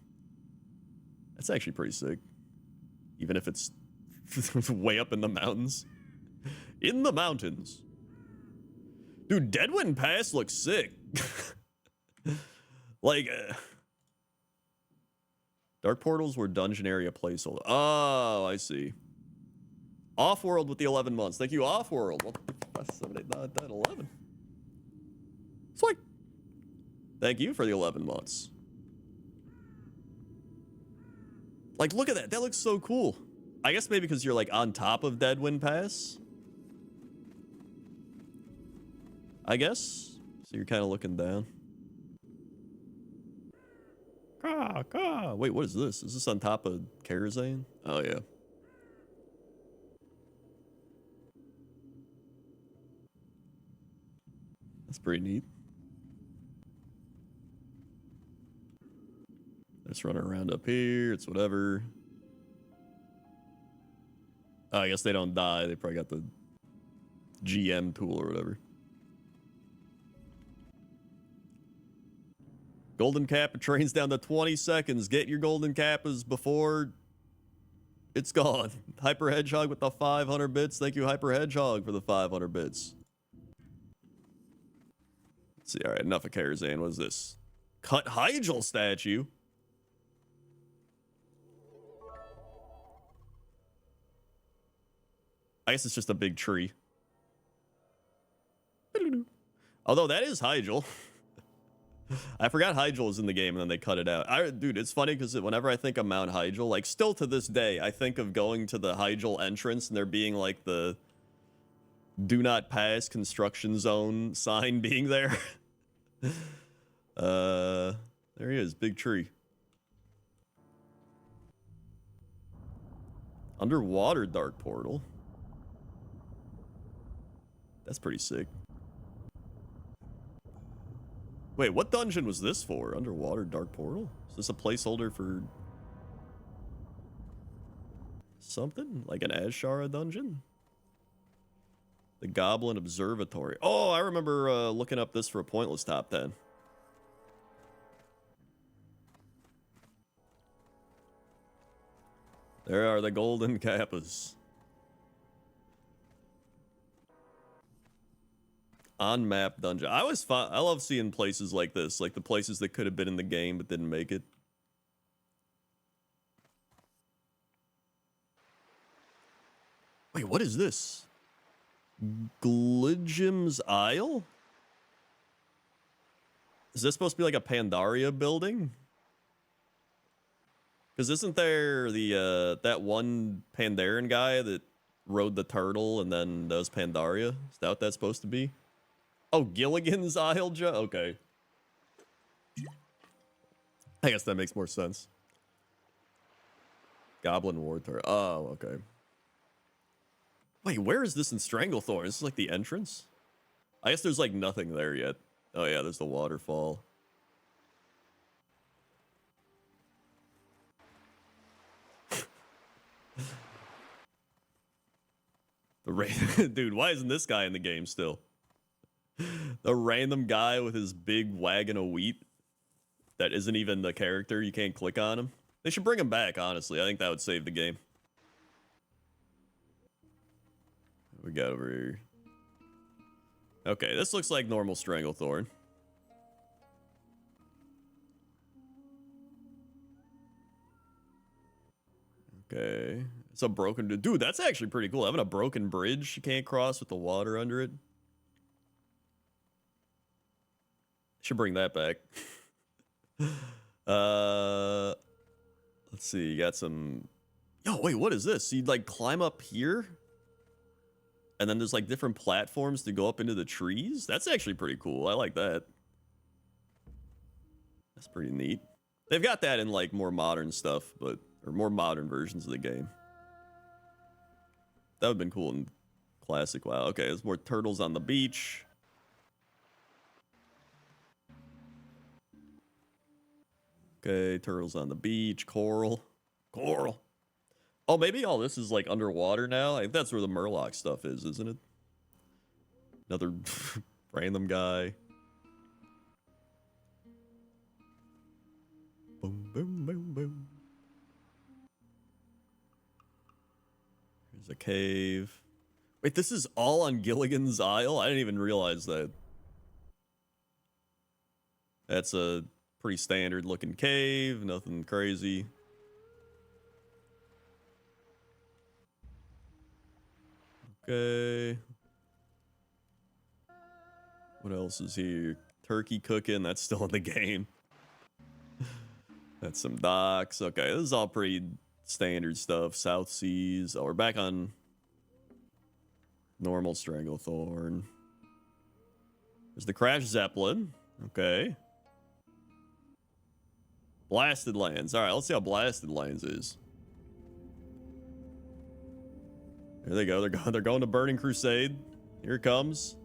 That's actually pretty sick. Even if it's way up in the mountains. In the mountains. Dude, Deadwind Pass looks sick. Like... Dark portals were dungeon area placeholder. Oh, I see. Offworld with the 11 months. Thank you, Offworld. What the 7, 8, 9, 10, 11. It's like, thank you for the 11 months. Like, look at that. That looks so cool. I guess maybe because you're like on top of Deadwind Pass. I guess. So you're kind of looking down. Wait, what is this? Is this on top of Karazhan? Oh, yeah. That's pretty neat. Just running around up here. It's whatever. Oh, I guess they don't die. They probably got the GM tool or whatever. Golden Kappa trains down to 20 seconds. Get your Golden Kappas before it's gone. Hyper Hedgehog with the 500 bits. Thank you, Hyper Hedgehog, for the 500 bits. Let's see. All right, enough of Karazhan. What is this? Cut Hygel statue. I guess it's just a big tree. Although that is Hygel. I forgot Hygel was in the game and then they cut it out. Dude, it's funny because whenever I think of Mount Hygel, like still to this day, I think of going to the Hygel entrance and there being like the do not pass construction zone sign being there. There he is, big tree. Underwater dark portal. That's pretty sick. Wait, what dungeon was this for? Underwater dark portal? Is this a placeholder for something? Like an Azshara dungeon? The Goblin Observatory. Oh, I remember looking up this for a pointless top 10. There are the golden kappas. On map dungeon. I love seeing places like this, like the places that could have been in the game but didn't make it. Wait, what is this? Gligim's Isle? Is this supposed to be like a Pandaria building? Because isn't there the that one Pandaren guy that rode the turtle and then does Pandaria? Is that what that's supposed to be? Oh, Gilligan's Isle? Okay. I guess that makes more sense. Goblin War Turtle. Oh, okay. Wait, where is this in Stranglethorn? This is like the entrance? I guess there's like nothing there yet. Oh yeah, there's the waterfall. Dude, why isn't this guy in the game still? The random guy with his big wagon of wheat that isn't even the character. You can't click on him. They should bring him back, honestly. I think that would save the game. What we got over here? Okay, this looks like normal Stranglethorn. Okay. It's a broken... Dude, that's actually pretty cool. Having a broken bridge you can't cross with the water under it. Should bring that back. Let's see. You got some... Yo, wait, what is this? You'd like climb up here? And then there's like different platforms to go up into the trees? That's actually pretty cool. I like that. That's pretty neat. They've got that in like more modern stuff, but... Or more modern versions of the game. That would have been cool in classic WoW. Okay, there's more turtles on the beach. Okay, turtles on the beach. Coral. Coral. Oh, maybe all this is like underwater now? I think that's where the Murloc stuff is, isn't it? Another random guy. Boom, boom, boom, boom. There's a cave. Wait, this is all on Gilligan's Isle? I didn't even realize that. That's a pretty standard looking cave. Nothing crazy. Okay. What else is here? Turkey cooking. That's still in the game. That's some docks. Okay, this is all pretty standard stuff. South Seas. Oh, we're back on normal Stranglethorn. There's the Crash Zeppelin. Okay. Blasted Lands. All right, let's see how Blasted Lands is. There they go. They're going to Burning Crusade. Here it comes.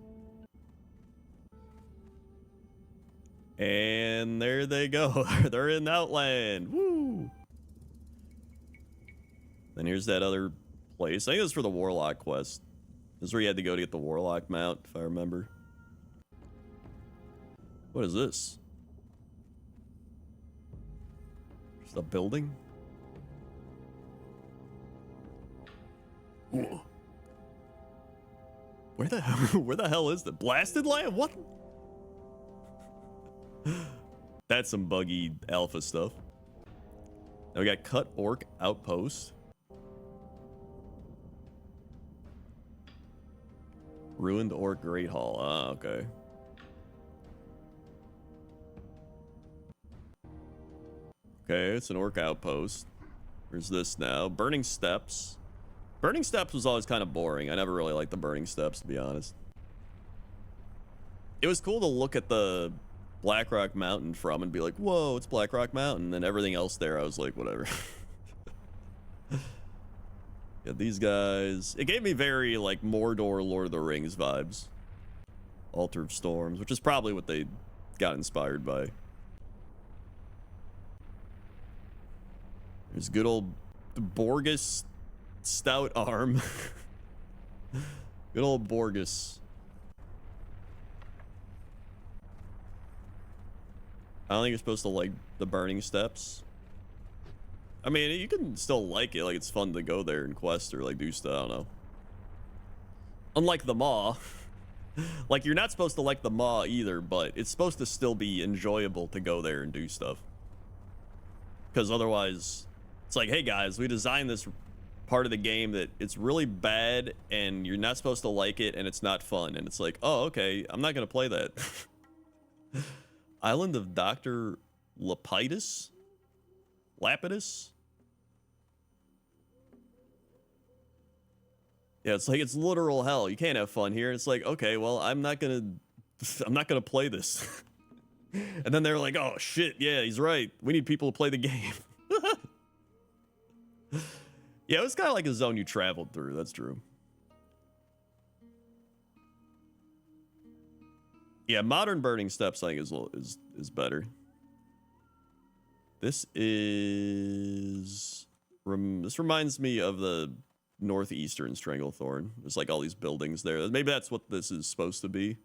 And there they go. They're in Outland. Woo! Then here's that other place. I think it was for the Warlock quest. This is where you had to go to get the Warlock mount, if I remember. What is this? Just a building? Whoa. Where the hell is the Blasted Land? What? That's some buggy alpha stuff. Now we got Cut Orc Outpost. Ruined Orc Great Hall. Ah, okay. Okay, it's an Orc Outpost. Where's this now? Burning Steps. Burning Steps was always kind of boring. I never really liked the Burning Steps, to be honest. It was cool to look at the Blackrock Mountain from and be like, whoa, it's Blackrock Mountain. And everything else there, I was like, whatever. Yeah, these guys. It gave me very, like, Mordor, Lord of the Rings vibes. Altar of Storms, which is probably what they got inspired by. There's good old Borgus Stout Arm. Good old Borgus. I don't think you're supposed to like the Burning Steps. I mean, you can still like it. Like, it's fun to go there and quest or like do stuff. I don't know. Unlike the Maw. Like, you're not supposed to like the Maw either, but it's supposed to still be enjoyable to go there and do stuff. Because otherwise, it's like, hey guys, we designed this part of the game that it's really bad and you're not supposed to like it and it's not fun. And it's like, oh, okay, I'm not going to play that. Island of Dr. Lapidus? Lapidus? Yeah, it's like, it's literal hell. You can't have fun here. It's like, okay, well, I'm not gonna play this. And then they're like, oh shit, yeah, he's right. We need people to play the game. Yeah, it was kind of like a zone you traveled through. That's true. Yeah, modern Burning Steps, I think, is better. This reminds me of the northeastern Stranglethorn. There's like all these buildings there. Maybe that's what this is supposed to be.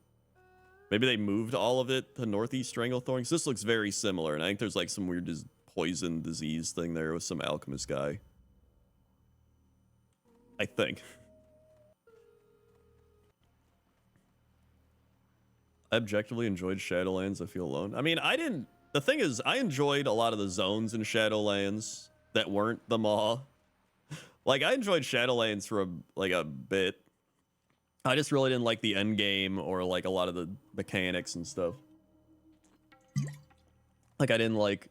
Maybe they moved all of it to northeast Stranglethorn, because this looks very similar, and I think there's like some weird poison disease thing there with some alchemist guy. I think. I objectively enjoyed Shadowlands. I feel alone. I mean, I didn't. The thing is, I enjoyed a lot of the zones in Shadowlands that weren't the Maw. Like, I enjoyed Shadowlands for a bit. I just really didn't like the end game or like a lot of the mechanics and stuff. Like, I didn't like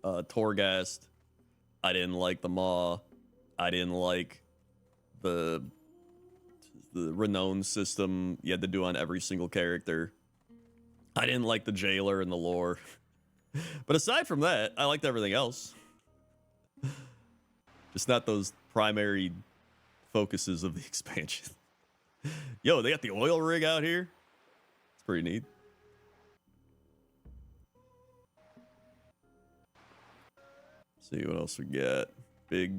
Torghast. I didn't like the Maw. I didn't like the renown system you had to do on every single character. I didn't like the jailer and the lore. But aside from that, I liked everything else. Just not those primary focuses of the expansion. Yo, they got the oil rig out here. It's pretty neat. Let's see what else we got. Big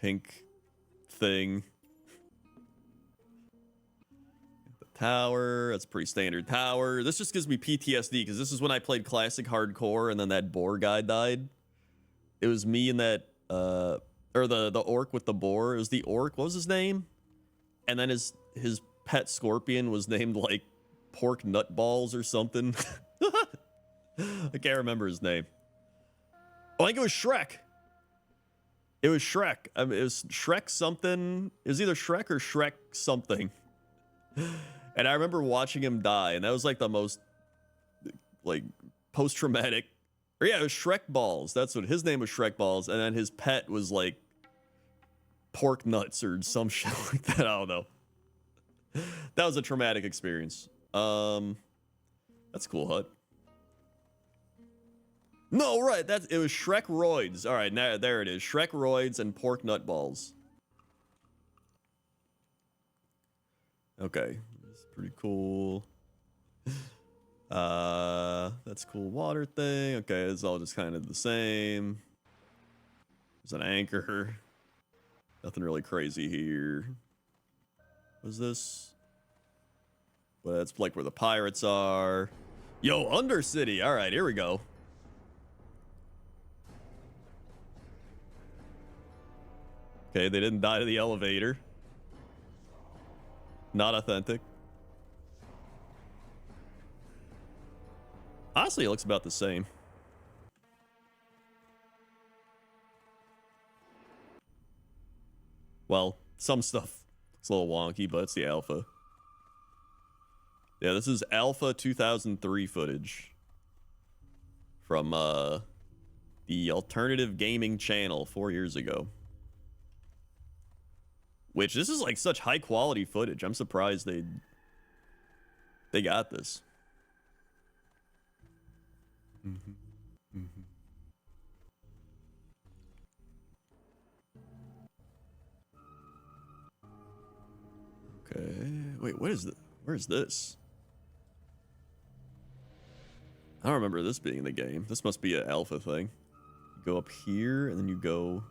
pink thing. The tower. That's a pretty standard tower. This just gives me PTSD because this is when I played classic hardcore and then that boar guy died. It was me and that or the orc with the boar. It was the orc. What was his name? And then his pet scorpion was named like Pork Nutballs or something. I can't remember his name. Oh, I think it was Shrek. It was Shrek. I mean, it was Shrek something. It was either Shrek or Shrek something. And I remember watching him die, and that was like the most like post-traumatic. Or yeah, it was Shrek Balls. That's what his name was, Shrek Balls, and then his pet was like Pork Nuts or some shit like that. I don't know. That was a traumatic experience. That's cool, Hut. No, right. It was Shrek Roids. All right, now there it is. Shrek Roids and Pork Nut Balls. Okay, that's pretty cool. That's cool water thing. Okay, it's all just kind of the same. There's an anchor. Nothing really crazy here. What's this? Well, that's like where the pirates are. Yo, Undercity. All right, here we go. Okay, they didn't die to the elevator. Not authentic. Honestly, it looks about the same. Well, some stuff looks a little wonky, but it's the alpha. Yeah, this is alpha 2003 footage from the Alternative Gaming channel 4 years ago. Which, this is like such high quality footage. I'm surprised they got this. Okay. Wait, what is this? Where is this? don't remember this being in the game. This must be an alpha thing. You go up here, and then you go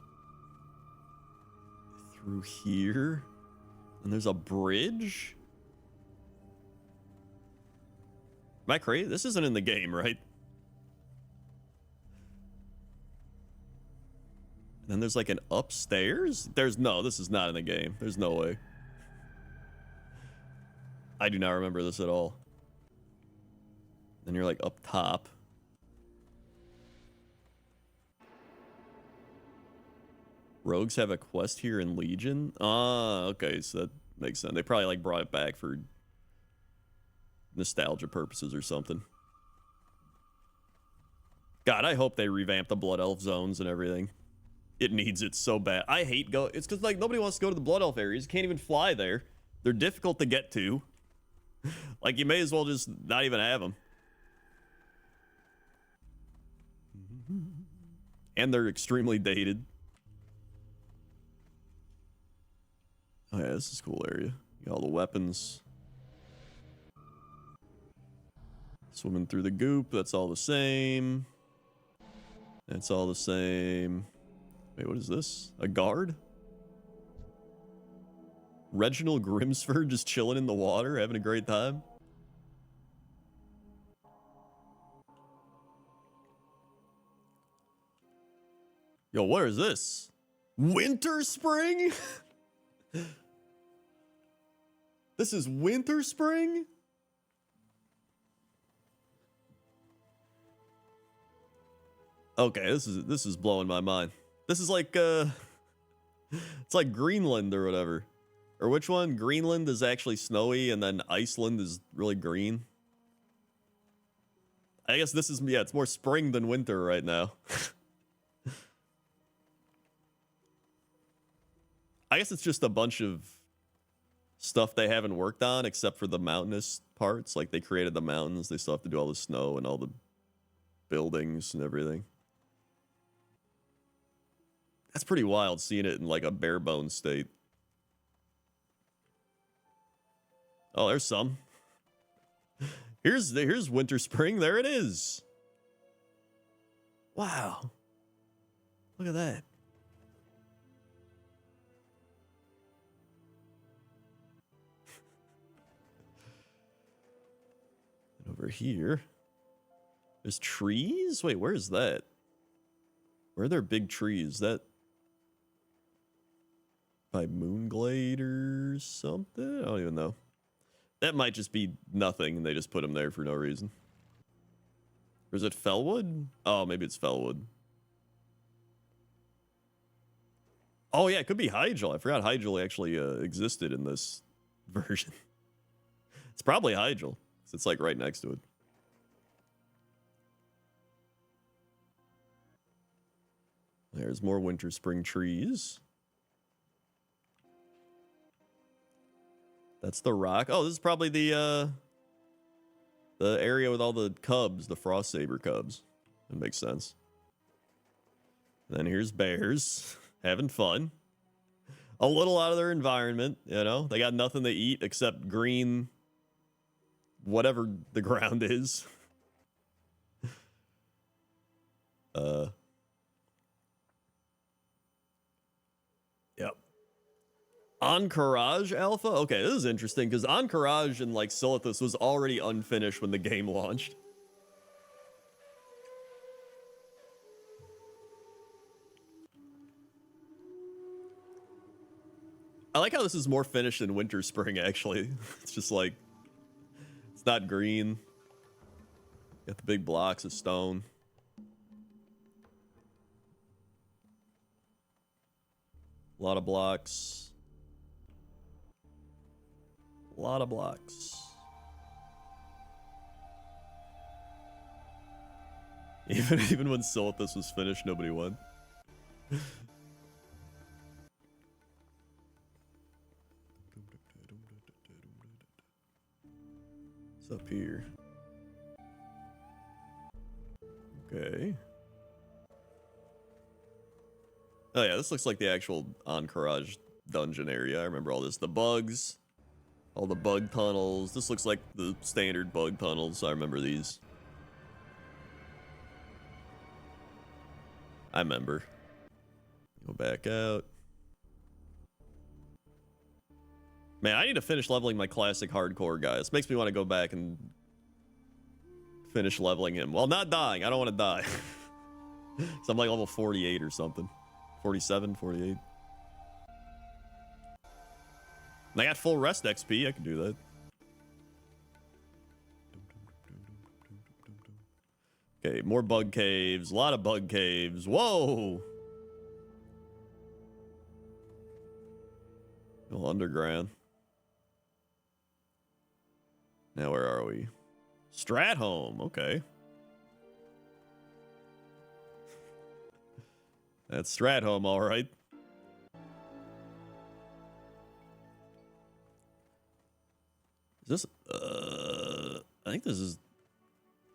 through here. And there's a bridge? Am I crazy? This isn't in the game, right? And then there's like an upstairs? No, this is not in the game. There's no way. I do not remember this at all. Then you're like up top. Rogues have a quest here in Legion? Ah, okay, so that makes sense. They probably like brought it back for nostalgia purposes or something. God, I hope they revamp the Blood Elf zones and everything. It needs it so bad. I hate it's because like nobody wants to go to the Blood Elf areas. You can't even fly there. They're difficult to get to. Like you may as well just not even have them. And they're extremely dated. Oh yeah, this is a cool area. You got all the weapons. Swimming through the goop, that's all the same. That's all the same. Wait, what is this? A guard? Reginald Grimsford just chilling in the water, having a great time. Yo, where is this? Winter Spring? This is Winter Spring? Okay, this is blowing my mind. This is like it's like Greenland or whatever. Or which one? Greenland is actually snowy and then Iceland is really green. I guess this is, yeah, it's more spring than winter right now. I guess it's just a bunch of stuff they haven't worked on except for the mountainous parts. Like they created the mountains, they still have to do all the snow and all the buildings and everything. That's pretty wild seeing it in like a bare bones state. Oh, there's some. Here's Winter Spring. There it is. Wow. Look at that. And over here, there's trees? Wait, where is that? Where are there big trees? That by Moonglade or something? I don't even know. That might just be nothing and they just put them there for no reason. Or is it Fellwood? Oh, maybe it's Fellwood. Oh yeah, it could be Hyjal. I forgot Hyjal actually existed in this version. It's probably Hyjal, because it's like right next to it. There's more Winter Spring trees. That's the rock. Oh, this is probably the area with all the cubs, the frost saber cubs. That makes sense. And then here's bears having fun. A little out of their environment, you know. They got nothing to eat except green, whatever the ground is. Yep. Encourage Alpha? Okay, this is interesting because Encourage and like Silithus was already unfinished when the game launched. I like how this is more finished than Winter Spring, actually. It's just like, it's not green. Got the big blocks of stone. A lot of blocks. A lot of blocks. Even when Silithus was finished, nobody won. What's up here? Okay. Oh yeah, this looks like the actual Encourage dungeon area. I remember all this. The bugs. All the bug tunnels. This looks like the standard bug tunnels. I remember these. I remember. Go back out. Man, I need to finish leveling my classic hardcore guy. This makes me want to go back and finish leveling him. Well, not dying. I don't want to die. So I'm like level 48 or something. 47, 48. And I got full rest XP. I can do that. Okay, more bug caves. A lot of bug caves. Whoa! Go underground. Now where are we? Stratholme. Okay. That's Stratholme, all right. Is this? I think this is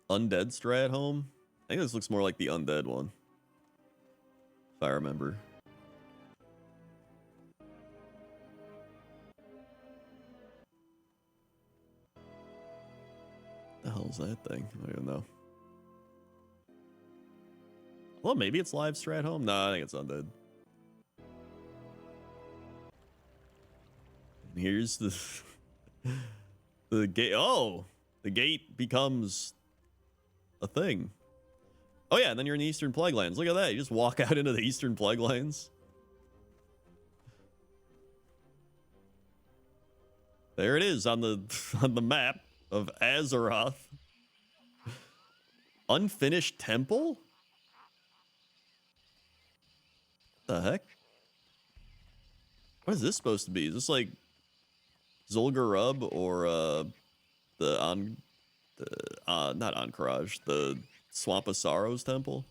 Undead Stratholme. I think this looks more like the Undead one, if I remember. The hell is that thing? I don't even know. Well, maybe it's live Stratholme. No, I think it's Undead. And here's the gate. Oh, the gate becomes a thing. Oh yeah, and then you're in the Eastern Plaguelands. Look at that. You just walk out into the Eastern Plaguelands. There it is on the map of Azeroth. Unfinished temple? The heck? What is this supposed to be? Is this like Zul'Gurub or not Anchorage, the Swamp of Sorrows temple?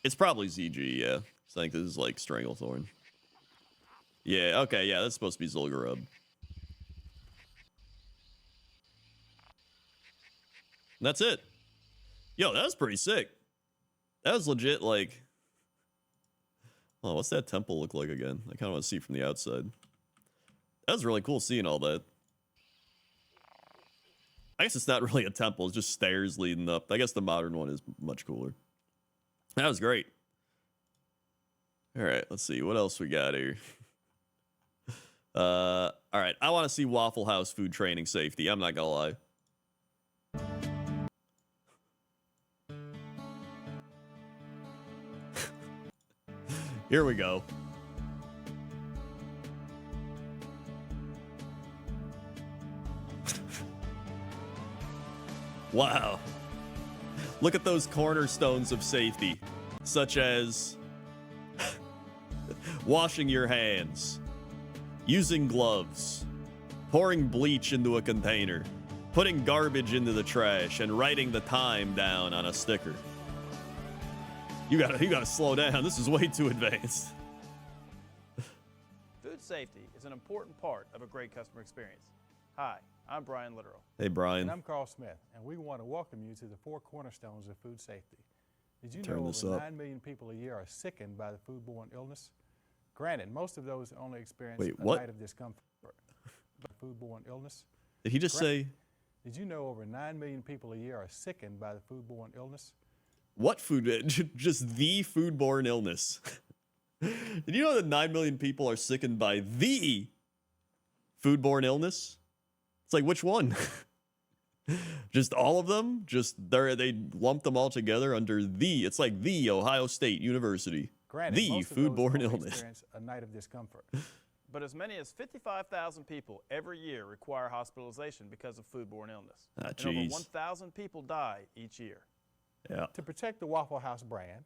It's probably ZG, yeah. I think this is like Stranglethorn. Yeah, okay, yeah, that's supposed to be Zul'Gurub. And that's it. Yo, that was pretty sick. That was legit, like... Oh, what's that temple look like again? I kind of want to see from the outside. That was really cool seeing all that. I guess it's not really a temple. It's just stairs leading up. I guess the modern one is much cooler. That was great. All right, let's see. What else we got here? All right, I want to see Waffle House food training safety. I'm not going to lie. Here we go. Wow. Look at those cornerstones of safety, such as washing your hands, using gloves, pouring bleach into a container, putting garbage into the trash, and writing the time down on a sticker. You gotta slow down. This is way too advanced. Food safety is an important part of a great customer experience. Hi, I'm Brian Litteral. Hey, Brian. And I'm Carl Smith, and we want to welcome you to the 4 cornerstones of food safety. Did you Turn know this over up. 9 million people a year are sickened by the foodborne illness? Granted, most of those only experience Wait, a what? night of discomfort. Foodborne illness? Did he just say... Did you know over 9 million people a year are sickened by the foodborne illness? What food? Just the foodborne illness. Did you know that 9 million people are sickened by the foodborne illness? It's like, which one? Just all of them? Just they lumped them all together under the. It's like the Ohio State University. Granted, the most of those foodborne only illness. experience a night of discomfort. But as many as 55,000 people every year require hospitalization because of foodborne illness. Ah, and over jeez. 1,000 people die each year. Yeah. To protect the Waffle House brand,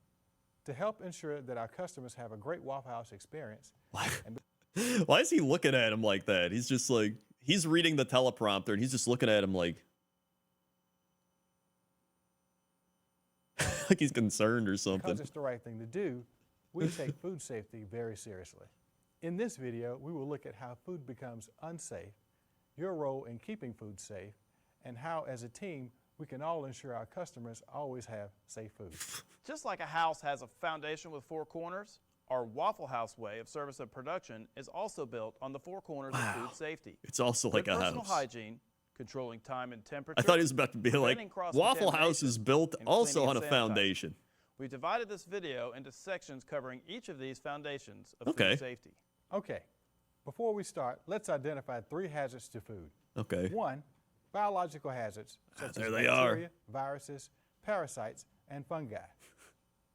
to help ensure that our customers have a great Waffle House experience. Why is he looking at him like that? He's just like, he's reading the teleprompter and he's just looking at him like he's concerned or something. Because it's the right thing to do, we take food safety very seriously. In this video, we will look at how food becomes unsafe, your role in keeping food safe, and how, as a team, we can all ensure our customers always have safe food. Just like a house has a foundation with 4 corners, our Waffle House way of service and production is also built on the 4 corners of food safety. It's also like Good a personal house. hygiene, controlling time and temperature. I thought he was about to be like, preventing Waffle House is built and also cleaning on a and sanitizing. foundation. We've divided this video into sections covering each of these foundations of Okay. food safety. Okay, before we start, let's identify 3 hazards to food. Okay. 1, biological hazards such there as they are. bacteria, viruses, parasites, and fungi.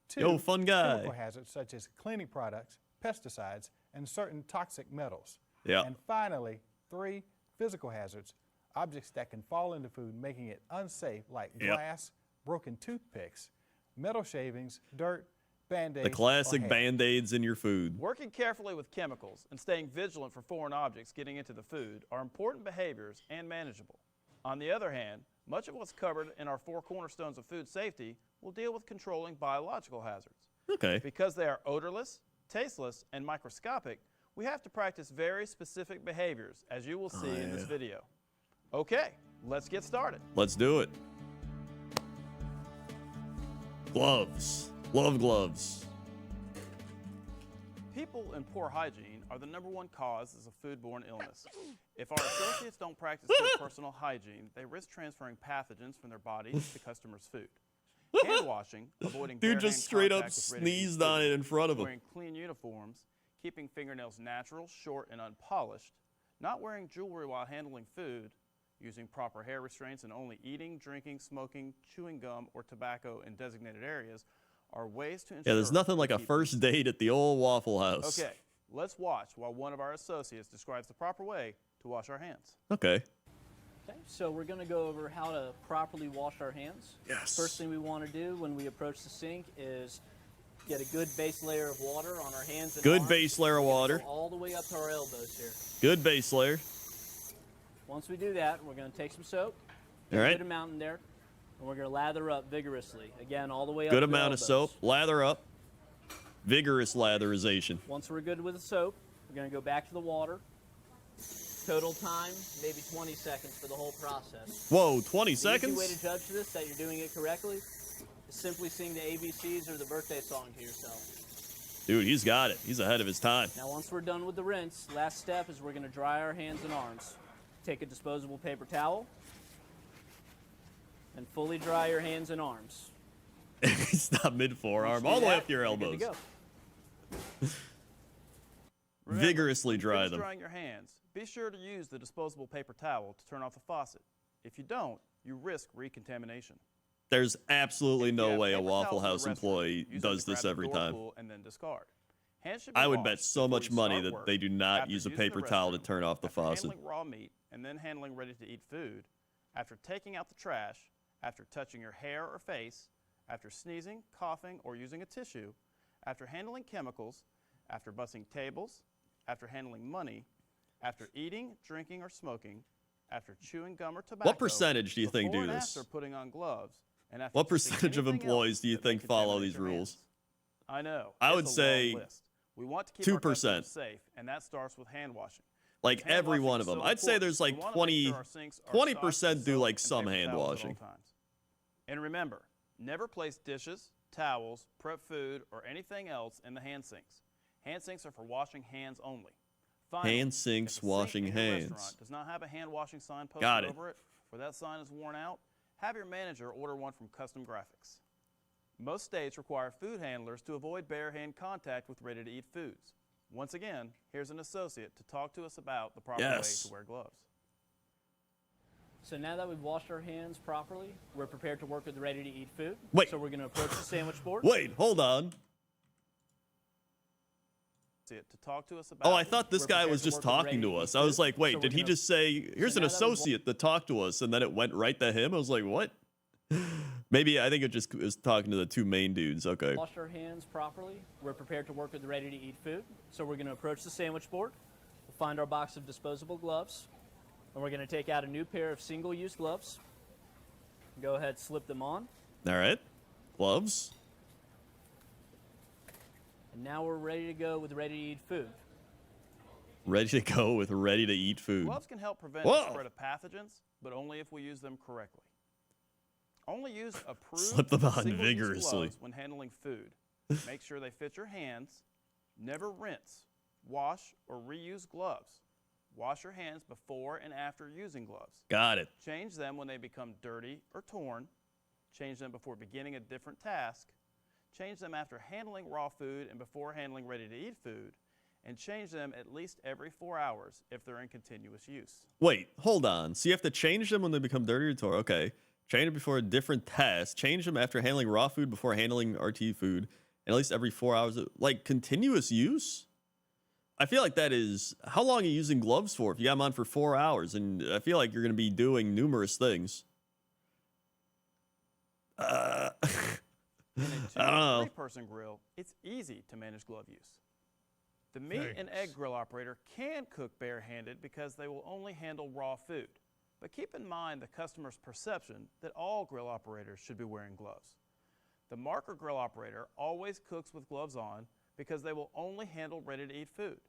2, Yo, fun guy. chemical hazards such as cleaning products, pesticides, and certain toxic metals. Yeah. And finally, 3, physical hazards, objects that can fall into food, making it unsafe, like Yep. glass, broken toothpicks, metal shavings, dirt, Band-Aids. The classic or hair. Band-Aids in your food. Working carefully with chemicals and staying vigilant for foreign objects getting into the food are important behaviors and manageable. On the other hand, much of what's covered in our 4 cornerstones of food safety will deal with controlling biological hazards. Okay. Because they are odorless, tasteless, and microscopic, we have to practice very specific behaviors, as you will see in this video. Okay, let's get started. Let's do it. Gloves. Love gloves. People in poor hygiene are the #1 causes of foodborne illness. If our associates don't practice good personal hygiene, they risk transferring pathogens from their bodies to customers' food. Hand washing, avoiding bare Dude just hand straight up contact with ready-to-eat sneezed on food, it in front of him. wearing clean uniforms, keeping fingernails natural, short, and unpolished, not wearing jewelry while handling food, using proper hair restraints, and only eating, drinking, smoking, chewing gum, or tobacco in designated areas are ways to ensure. Yeah, there's nothing like a first date at the old Waffle House. Okay, let's watch while one of our associates describes the proper way to wash our hands. Okay. Okay, so we're going to go over how to properly wash our hands. Yes. First thing we want to do when we approach the sink is get a good base layer of water on our hands and Good arms. base layer of water. Go all the way up to our elbows here. Good base layer. Once we do that, we're going to take some soap, All right. a good amount in there, and we're going to lather up vigorously. Again, all the way up Good to the amount of elbows. soap. Lather up. Vigorous latherization. Once we're good with the soap, we're going to go back to the water. Total time, maybe 20 seconds for the whole process. Whoa, 20 The seconds? easy way to judge this, that you're doing it correctly, is simply sing the ABCs or the birthday song to yourself. Dude, he's got it. He's ahead of his time. Now, once we're done with the rinse, last step is we're going to dry our hands and arms. Take a disposable paper towel and fully dry your hands and arms. Stop mid-forearm. Once you All do the way that, up to your you're good elbows. to go. Remember, Vigorously when dry finish them. drying your hands, be sure to use the disposable paper towel to turn off the faucet. If you don't, you risk recontamination. There's absolutely If you no have way a paper Waffle towels in the House restroom, employee use them does to this grab the every door time. pull and then discard. Hands should be I would bet washed so before much you money start that work, they do not after use a using the paper towel to restroom, turn off the after faucet. handling raw meat and then handling ready-to-eat food, after taking out the trash, after touching your hair or face, after sneezing, coughing, or using a tissue, after handling chemicals, after bussing tables, after handling money, after eating, drinking, or smoking, after chewing gum or tobacco. What percentage do you think before do and this? After putting on gloves, and after What touching percentage of anything employees else do you that may think follow contaminate these your rules? hands. I know. I it's would a long say list. We want to keep our 2%. customers safe, and that starts with hand washing. Like Hand every washing one is of them. so I'd say important. there's We like wanna 20, make sure our sinks are 20% stocked do with like soap some and paper hand towels at all washing. times. And remember, never place dishes, towels, prep food, or anything else in the hand sinks. Hand sinks are for washing hands only. Finally, Hand sinks, if a sink washing in your hands. restaurant does not have a hand washing sign posted Got it. over it, or that sign is worn out, have your manager order one from Custom Graphics. Most states require food handlers to avoid bare hand contact with ready-to-eat foods. Once again, here's an associate to talk to us about the proper way Yes. to wear gloves. So now that we've washed our hands properly, we're prepared to work with the ready-to-eat food. Wait. So we're going to approach the sandwich board. Wait, hold on. To talk to us about Oh, I thought this We're guy prepared was to just work with talking to ready-to-eat us. I was food. like, wait, So did we're he gonna- just say, here's so an now that we've wa- associate that talked to us, and then it went right to him? I was like, what? Maybe I think it just was talking to the 2 main dudes. Okay. Washed our hands properly. We're prepared to work with the ready-to-eat food. So we're going to approach the sandwich board. We'll find our box of disposable gloves. And we're going to take out a new pair of single-use gloves. Go ahead, slip them on. All right. Gloves. And now we're ready to go with ready-to-eat food. Ready to go with ready-to-eat food. Gloves can help prevent Whoa. the spread of pathogens, but only if we use them correctly. Only use approved Slip them on single-use vigorously. gloves when handling food. Make sure they fit your hands. Never rinse, wash, or reuse gloves. Wash your hands before and after using gloves. Got it. Change them when they become dirty or torn. Change them before beginning a different task. change them after handling raw food and before handling ready-to-eat food, and change them at least every 4 hours if they're in continuous use. Wait, hold on. So you have to change them when they become dirty or okay. Change them before a different task. Change them after handling raw food before handling RT food. And at least every 4 hours. Like continuous use? I feel like that is... How long are you using gloves for if you got them on for 4 hours? And I feel like you're going to be doing numerous things. I don't know. Three-person grill, it's easy to manage glove use. The meat and egg grill operator can cook barehanded because they will only handle raw food. But keep in mind the customer's perception that all grill operators should be wearing gloves. The marker grill operator always cooks with gloves on because they will only handle ready-to-eat food.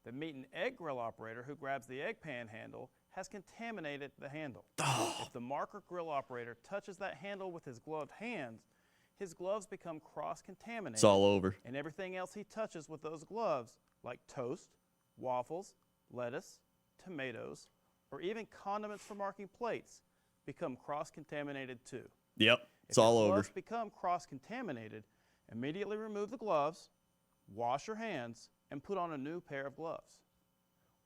The meat and egg grill operator who grabs the egg pan handle has contaminated the handle. If the marker grill operator touches that handle with his gloved hands, his gloves become cross-contaminated. It's all over. And everything else he touches with those gloves, like toast, waffles, lettuce, tomatoes, or even condiments for marking plates, become cross-contaminated too. Yep, it's If all your over. gloves become cross-contaminated, immediately remove the gloves, wash your hands, and put on a new pair of gloves.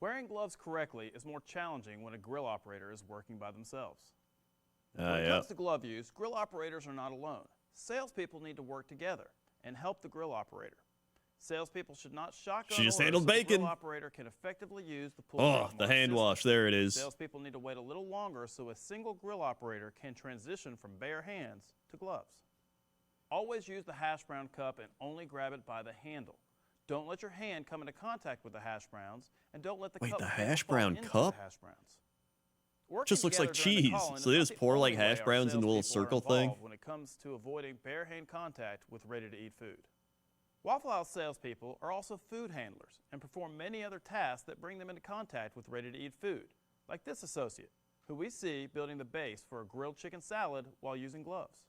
Wearing gloves correctly is more challenging when a grill operator is working by themselves. When it comes to glove use, grill operators are not alone. Salespeople need to work together and help the grill operator. Salespeople should not shotgun She just orders handled so the bacon. grill operator can effectively use the pull Oh, drop the mark hand system. wash. There it is. Salespeople need to wait a little longer so a single grill operator can transition from bare hands to gloves. Always use the hash brown cup and only grab it by the handle. Don't let your hand come into contact with the hash browns, and don't let the Wait, cup the fall hash brown into cup? the hash browns. Working Just looks like together during the cheese. call-in So is they not just the pour like only way hash our browns into a little salespeople are circle thing. involved when it comes to avoiding bare hand contact with ready-to-eat food. Waffle House salespeople are also food handlers and perform many other tasks that bring them into contact with ready-to-eat food, like this associate, who we see building the base for a grilled chicken salad while using gloves.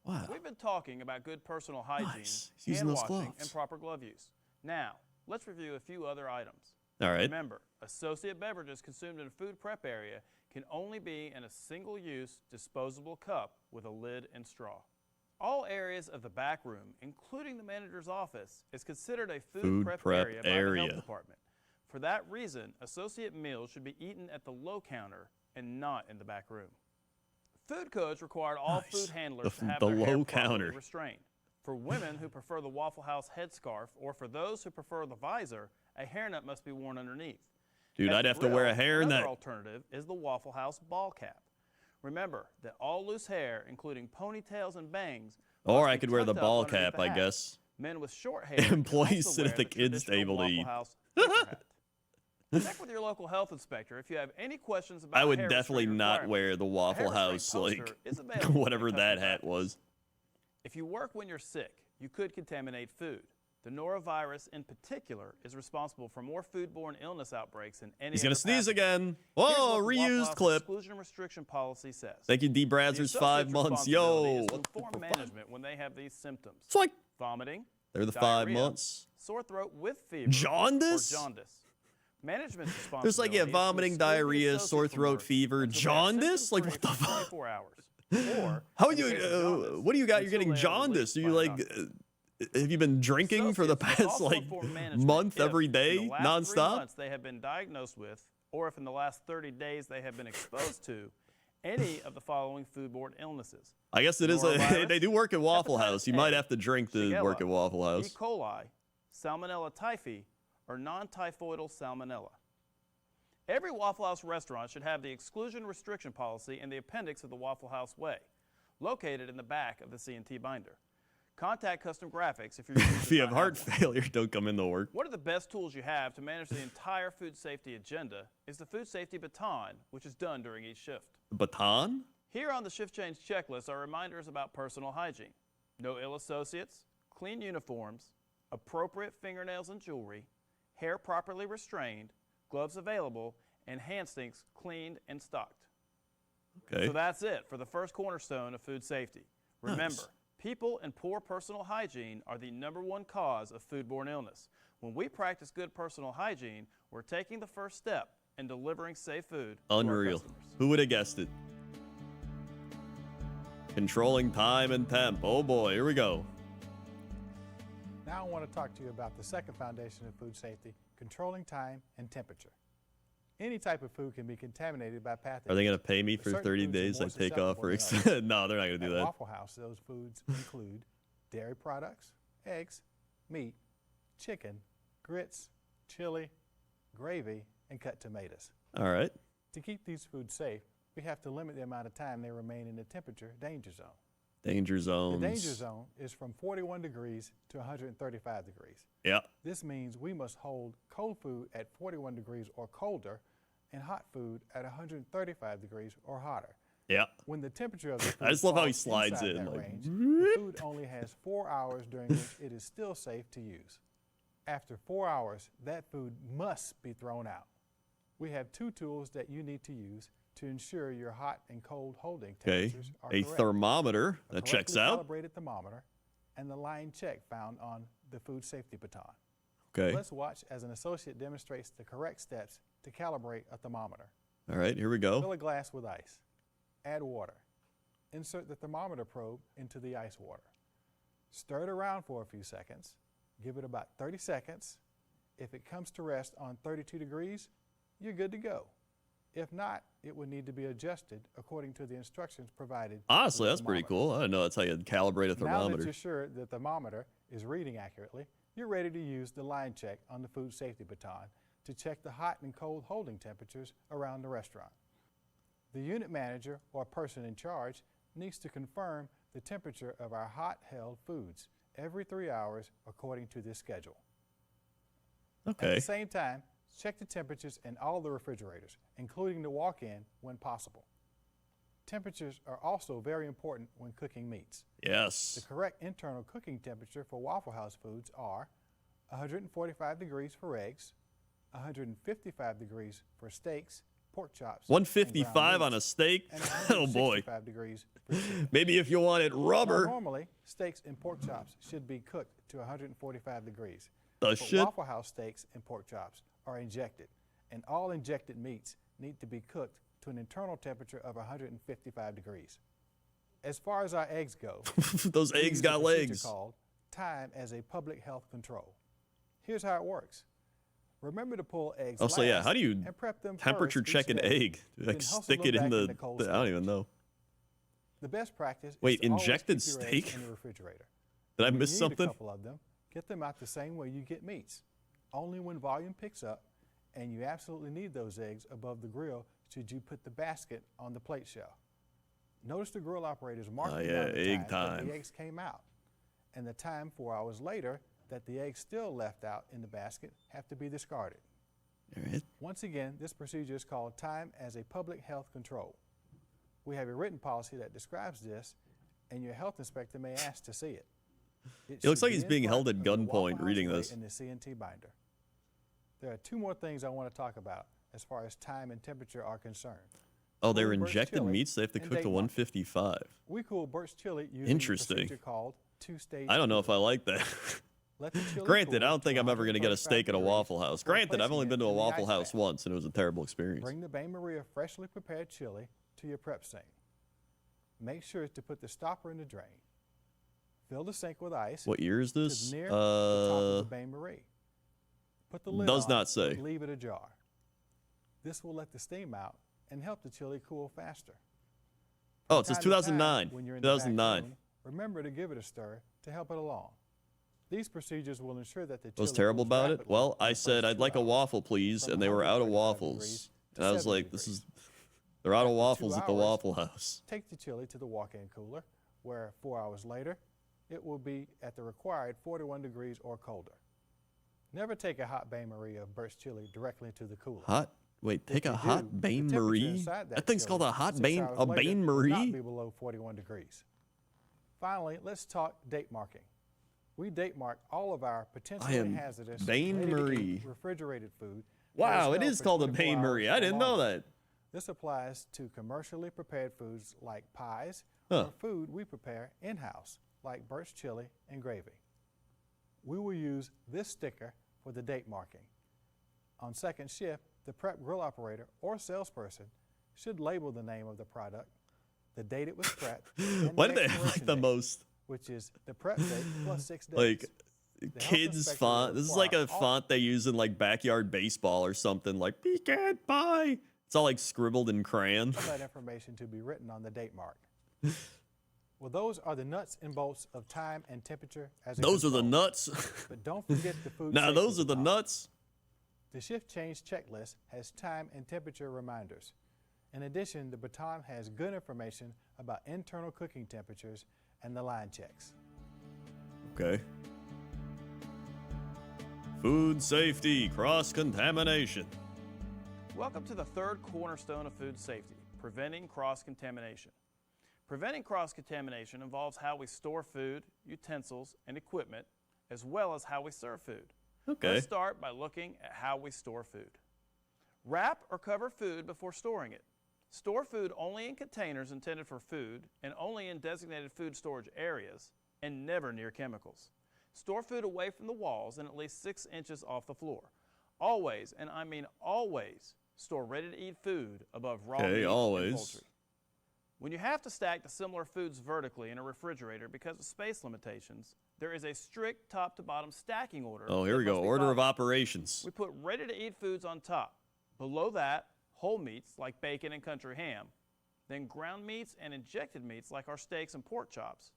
Wow. We've been talking about good personal hygiene, Nice. He's using hand those washing, gloves. and proper glove use. Now, let's review a few other items. All right. Remember, associate beverages consumed in a food prep area can only be in a single-use disposable cup with a lid and straw. All areas of the back room, including the manager's office, is considered a food prep area by the health department. For that reason, associate meals should be eaten at the low counter and not in the back room. Food codes require all food handlers to have The their hair low properly counter. restrained. For women who prefer the Waffle House headscarf, or for those who prefer the visor, a hairnet must be worn underneath. Dude, At I'd the have to wear a grill, hairnet. Another alternative is the Waffle House ball cap. Remember that all loose hair, including ponytails and bangs, Or must I be could wear the tucked up ball underneath cap, the I hat. guess. Men with short hair can Employees also sit at wear the kids' traditional table to Waffle eat. House paper hat. Check with your local health inspector if you have any questions about I would hair definitely restraint not requirements. wear the A Waffle hair restraint House, poster like, is available in whatever custom that hat graphics. was. If you work when you're sick, you could contaminate food. The norovirus, in particular, is responsible for more foodborne illness outbreaks than any He's going other to sneeze pathogen. again. Here's Whoa, what the Waffle reused House clip. Exclusion and restriction policy says. Thank you, D. The Brazzers, 5 associate's months. responsibility Yo, is to what the inform fuck? management when they have these symptoms. It's like Vomiting. they're the 5 diarrhea, months. Sore throat with fever. Jaundice? Or jaundice. Management's responsibility There's like, yeah, is to vomiting, exclude the diarrhea, associate sore from throat, work fever, until they are jaundice? Like, what symptom-free the for fuck? 24 hours. Or, How in you, the case of jaundice, what do you got? You're until getting they are jaundice. released Are by you a like, doctor. have you been drinking for the Associates must past, also like, inform management month if, every in day, the last 3 nonstop? months they have been diagnosed with, or if in the last 30 days they have been exposed to, any of the following foodborne illnesses. I guess it is Norovirus, they do work at Waffle hepatitis House. You A, might have to drink to Shigella, work at Waffle E. House. coli, Salmonella typhi, or non-typhoidal salmonella. Every Waffle House restaurant should have the exclusion restriction policy in the appendix of the Waffle House Way, located in the back of the C&T binder. Contact Custom Graphics if you're using If you have heart failure, don't come into work. One of the best tools you have to manage the entire food safety agenda is the food safety baton, which is done during each shift. Baton? Here on the shift change checklist are reminders about personal hygiene. No ill associates, clean uniforms, appropriate fingernails and jewelry, hair properly restrained, gloves available, and hand sinks cleaned and stocked. Okay. So that's it for the first cornerstone of food safety. Remember, Nice. people and poor personal hygiene are the #1 cause of foodborne illness. When we practice good personal hygiene, we're taking the first step in delivering safe food to our Unreal. customers. Who would have guessed it? Controlling time and temp. Oh boy, here we go. Now I want to talk to you about the second foundation of food safety, controlling time and temperature. Any type of food can be contaminated by pathogens. Are they going to pay me for Certain 30 foods are days? more I take off for susceptible than others. No, they're not going to do At that. Waffle House, those foods include dairy products, eggs, meat, chicken, grits, chili, gravy, and cut tomatoes. All right. To keep these foods safe, we have to limit the amount of time they remain in the temperature danger zone. Danger zones. The danger zone is from 41 degrees to 135 degrees. Yeah. This means we must hold cold food at 41 degrees or colder and hot food at 135 degrees or hotter. Yeah. When the temperature of the food I just love how he falls slides inside in, that like, range, the food only has 4 hours during which it is still safe to use. After 4 hours, that food must be thrown out. We have 2 tools that you need to use to ensure your hot and cold holding Okay. temperatures are A correct. thermometer. A That checks out. calibrated thermometer and the line check found on the food safety baton. Okay. Let's watch as an associate demonstrates the correct steps to calibrate a thermometer. All right, here we Fill go. a glass with ice. Add water. Insert the thermometer probe into the ice water. Stir it around for a few seconds. Give it about 30 seconds. If it comes to rest on 32 degrees, you're good to go. If not, it would need to be adjusted according to the instructions provided. Honestly, with the that's pretty thermometer. cool. I didn't know that's how you calibrate a Now that thermometer. you're sure the thermometer is reading accurately, you're ready to use the line check on the food safety baton to check the hot and cold holding temperatures around the restaurant. The unit manager or person in charge needs to confirm the temperature of our hot held foods every 3 hours according to this schedule. At Okay. the same time, check the temperatures in all the refrigerators, including the walk-in when possible. Temperatures are also very important when cooking meats. The Yes. correct internal cooking temperature for Waffle House foods are 145 degrees for eggs, 155 degrees for steaks, pork chops, and ground 155 on a meats, steak? and Oh boy. 165 degrees for chicken. Maybe if you wanted Now, rubber. normally, steaks and pork chops should be cooked to 145 degrees. The But shit? Waffle House steaks and pork chops are injected, and all injected meats need to be cooked to an internal temperature of 155 degrees. As far as our eggs go, Those we eggs use a got procedure legs. called time as a public health control. Here's how it works. Remember to pull eggs Also, yeah, last how do you and prep them temperature first check each an day, egg? then Like hustle stick them it in back the, into cold I don't even storage. know. The best practice Wait, is to always injected keep your eggs steak? in the refrigerator. Did I When miss you need something? a couple of them, get them out the same way you get meats. Only when volume picks up and you absolutely need those eggs above the grill should you put the basket on the plate shelf. Notice the grill operator's marking yeah, down the egg time that time. the eggs came out, and the time 4 hours later that the eggs still left out in the basket have to be discarded. All right. Once again, this procedure is called time as a public health control. We have a written policy that describes this, and your health inspector may ask to see it. It looks should like be he's in being front held at of the Waffle gunpoint House reading plate this. in the CNT binder. There are 2 more things I want to talk about as far as time and temperature are concerned. Oh, they're Cool Burt's injected chili meats? They have to and cook date to marking. 155. We cool Burt's chili using Interesting. a procedure called 2-stage I don't know if I cooling. like that. Let the chili Granted, cool I don't think to I'm ever going to get a 135 steak at a degrees Waffle House. before Granted, I've placing only it been to a in the Waffle ice House bath. once, and it was a terrible experience. Bring the Bain Maria freshly prepared chili to your prep sink. Make sure to put the stopper in the drain. Fill the sink with ice. What year is to this? near the top of the Bain Marie. Put the lid does on, not say. but leave it ajar. This will let the steam out and help the chili cool faster. Oh, From it says time to time, 2009. when you're in the back 2009. room, remember to give it a stir to help it along. These procedures will ensure that the What was chili terrible cools about it? rapidly Well, in I the said, first I'd 2 like a hours. waffle, please, From and they were out of 135 waffles. degrees to And I was 70 like, this degrees. is, they're out of After 2 waffles at the hours, Waffle House. Take the chili to the walk-in cooler, where 4 hours later, it will be at the required 41 degrees or colder. Never take a hot Bain Marie of Burt's chili directly into the cooler. Hot? Wait, If take you a do, hot the Bain temperature Marie? inside That thing's chili called a hot 6 Bain, hours a later Bain will not Marie? be below 41 degrees. Finally, let's talk date marking. We date mark all of our potentially am hazardous Bain ready-to-eat Marie. refrigerated food. that Wow, it held is for called a 24 Bain hours Marie. or I didn't know longer. that. This applies to commercially prepared foods like pies Huh. or food we prepare in-house, like Burt's chili and gravy. We will use this sticker for the date marking. On second shift, the prep grill operator or salesperson should label the name of the product, the date it was prepped, and Why the did they like expiration the date, most? which is the prep date plus 6 days. Like, kids inspector font. will This is like a require all- font they use in like backyard baseball or something. Like pecan pie. It's all like scribbled in crayon. all that information to be written on the date mark. Well, those are the nuts and bolts of time and temperature as a Those are the control. nuts. But don't forget the food Now safety those are the baton. nuts. The shift change checklist has time and temperature reminders. In addition, the baton has good information about internal cooking temperatures and the line checks. Okay. Food safety, cross-contamination. Welcome to the third cornerstone of food safety, preventing cross-contamination. Preventing cross-contamination involves how we store food, utensils, and equipment, as well as how we serve food. Okay. Let's start by looking at how we store food. Wrap or cover food before storing it. Store food only in containers intended for food and only in designated food storage areas, and never near chemicals. Store food away from the walls and at least 6 inches off the floor. Always, and I mean always, store ready-to-eat food above raw meat and always. poultry. When you have to stack the similar foods vertically in a refrigerator because of space limitations, there is a strict top-to-bottom stacking order. Oh, here that we go. must be Order of followed. operations. We put ready-to-eat foods on top. Below that, whole meats like bacon and country ham. Then ground meats and injected meats like our steaks and pork chops.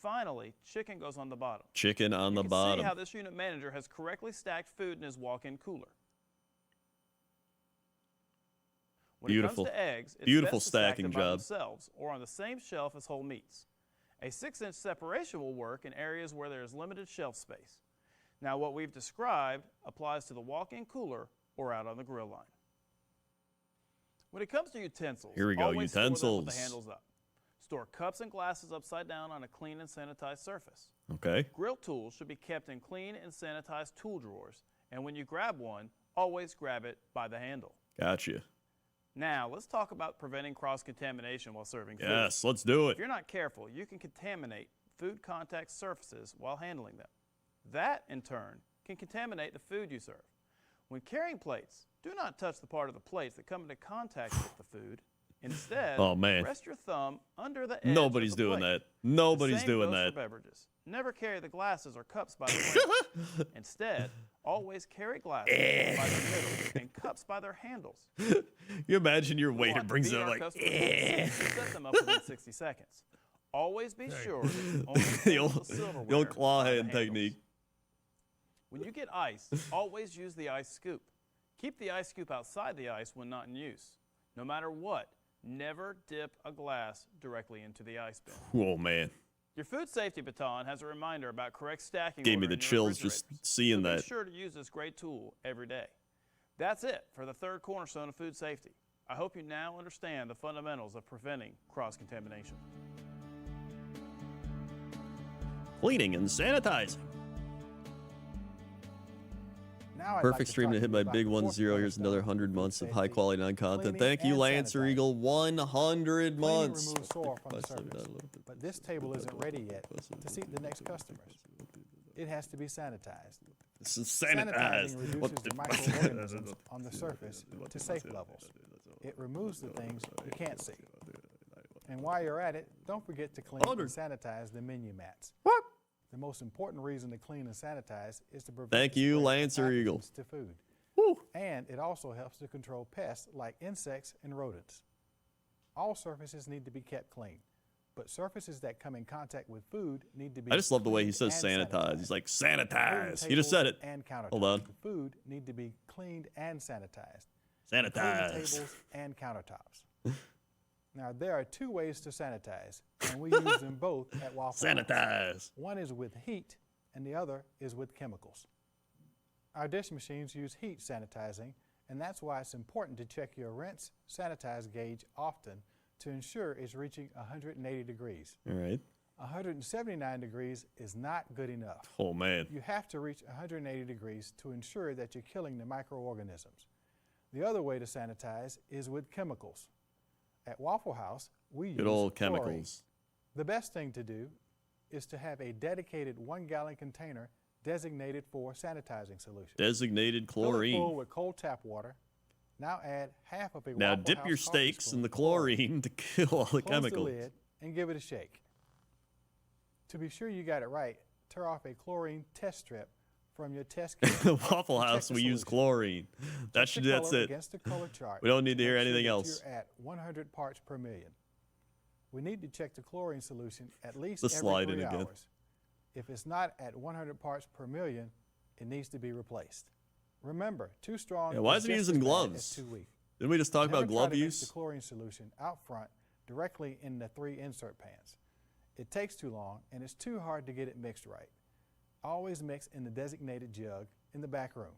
Finally, chicken goes on the bottom. Chicken on the You can bottom. see how this unit manager has correctly stacked food in his walk-in cooler. When Beautiful. it comes to eggs, it's Beautiful best to stack stacking them by job. themselves or on the same shelf as whole meats. A 6-inch separation will work in areas where there is limited shelf space. Now, what we've described applies to the walk-in cooler or out on the grill line. When it comes to utensils, Here we go, always store them with utensils. the handles up. Store cups and glasses upside down on a clean and sanitized surface. Okay. Grill tools should be kept in clean and sanitized tool drawers, and when you grab one, always grab it by the handle. Gotcha. Now, let's talk about preventing cross-contamination while serving food. Yes, let's do If it. you're not careful, you can contaminate food contact surfaces while handling them. That, in turn, can contaminate the food you serve. When carrying plates, do not touch the part of the plates that come into contact with the food. Instead, Oh, man. rest your thumb under the edge Nobody's of the doing plate. that. Nobody's The same doing goes that. For beverages. Never carry the glasses or cups by the plate. Instead, always carry glasses by the middle and cups by their handles. You imagine your We waiter want to brings beat it up our like, customers and set them up within 60 seconds. Always be sure that you only the handle old, silverware the old claw by the hand handles. technique. When you get ice, always use the ice scoop. Keep the ice scoop outside the ice when not in use. No matter what, never dip a glass directly into the ice bin. Oh, man. Your food safety baton has a reminder about correct stacking Gave me order the in your chills just refrigerators, seeing so that. Be sure to use this great tool every day. That's it for the third cornerstone of food safety. I hope you now understand the fundamentals of preventing cross-contamination. Cleaning and sanitizing. Now I'd Perfect like to stream talk to hit you my about big the 1 fourth 0. Here's another cornerstone 100 of months food of high safety, quality non-content. cleaning Thank you, and Lancer sanitizing. Eagle. 100 Cleaning months. removes soil from the If I slow surface, down a little bit. but this table isn't ready yet to seat the next customers. It has to be sanitized. This is sanitized. Sanitizing What reduces the the- microorganisms on the surface to safe levels. It removes the things you can't see. And while you're at it, don't forget to clean and sanitize the menu mats. What? The most important reason to clean and sanitize is to prevent Thank the you, spread of Lancer Eagle. pathogens to food. Woo. And it also helps to control pests like insects and rodents. All surfaces need to be kept clean, but surfaces that come in contact with food need to be I just love the way he cleaned says and sanitize. He's like, Including sanitize. He just said it. tables and countertops. Hold on. The food need to be cleaned and sanitized. including Sanitize. tables and countertops. Now, there are two ways to sanitize, and we use them both at Waffle House. Sanitize. One is with heat, and the other is with chemicals. Our dish machines use heat sanitizing, and that's why it's important to check your rinse sanitize gauge often to ensure it's reaching 180 degrees. All right. 179 degrees is not good enough. Oh, man. You have to reach 180 degrees to ensure that you're killing the microorganisms. The other way to sanitize is with chemicals. At Waffle House, we use Good old chlorine. chemicals. The best thing to do is to have a dedicated 1-gallon container designated for sanitizing solution. Designated Fill it chlorine. full with cold tap water. Now add half of a Now Waffle dip House your coffee steaks spoon in the of chlorine. chlorine to kill all the Close chemicals. the lid and give it a shake. To be sure you got it right, tear off a chlorine test strip from your test kit. The Waffle and check House, the we use solution. chlorine. That's Check the that's color it. against the color chart We don't need to hear make sure anything that else. You're at 100 parts per million. We need to check the chlorine solution at least The slide every in 3 again. hours. If it's not at 100 parts per million, it needs to be replaced. Remember, too strong Yeah, why is is he just using as bad gloves? as too weak. Didn't we just talk Never about try glove to mix use? the chlorine solution out front directly in the 3 insert pans. It takes too long and it's too hard to get it mixed right. Always mix in the designated jug in the back room.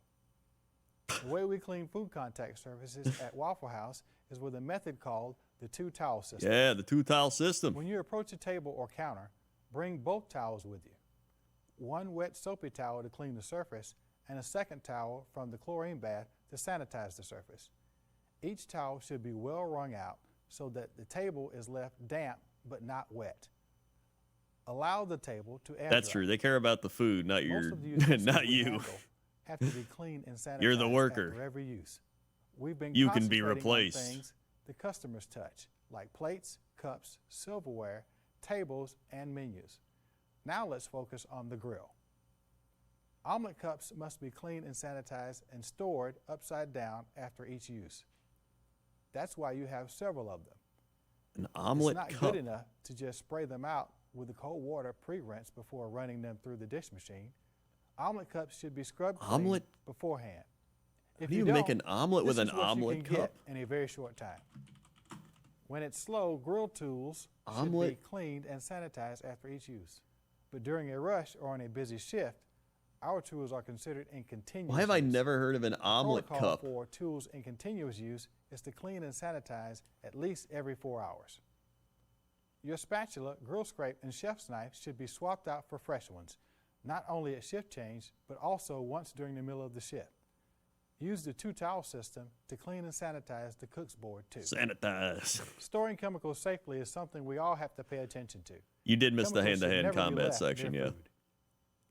The way we clean food contact surfaces at Waffle House is with a method called the 2-towel system. Yeah, the 2-towel system. When you approach a table or counter, bring both towels with you. One wet soapy towel to clean the surface and a second towel from the chlorine bath to sanitize the surface. Each towel should be well wrung out so that the table is left damp but not wet. Allow the table to air That's dry. true. They care about the food, not Most your, of the utensils not we you. handle have to be cleaned and sanitized You're the worker. after every use. We've been You can be concentrating on replaced. things the customers touch, like plates, cups, silverware, tables, and menus. Now let's focus on the grill. Omelet cups must be cleaned and sanitized and stored upside down after each use. That's why you have several of them. An omelet It's not cup. good enough to just spray them out with the cold water pre-rinse before running them through the dish machine. Omelet cups should be scrubbed clean Omelet? beforehand. How do you make an omelet with this an is what omelet you can cup? get in a very short time. When it's slow, grill tools should Omelet? be cleaned and sanitized after each use. But during a rush or on a busy shift, our tools are considered in continuous Why have I use. never heard of an omelet Protocol cup? for tools in continuous use is to clean and sanitize at least every 4 hours. Your spatula, grill scrape, and chef's knife should be swapped out for fresh ones, not only at shift change, but also once during the middle of the shift. Use the 2-towel system to clean and sanitize the cook's board too. Sanitize. Storing chemicals safely is something we all have to pay attention to. You did miss the Chemicals should hand-to-hand never be combat left near section, yeah. food.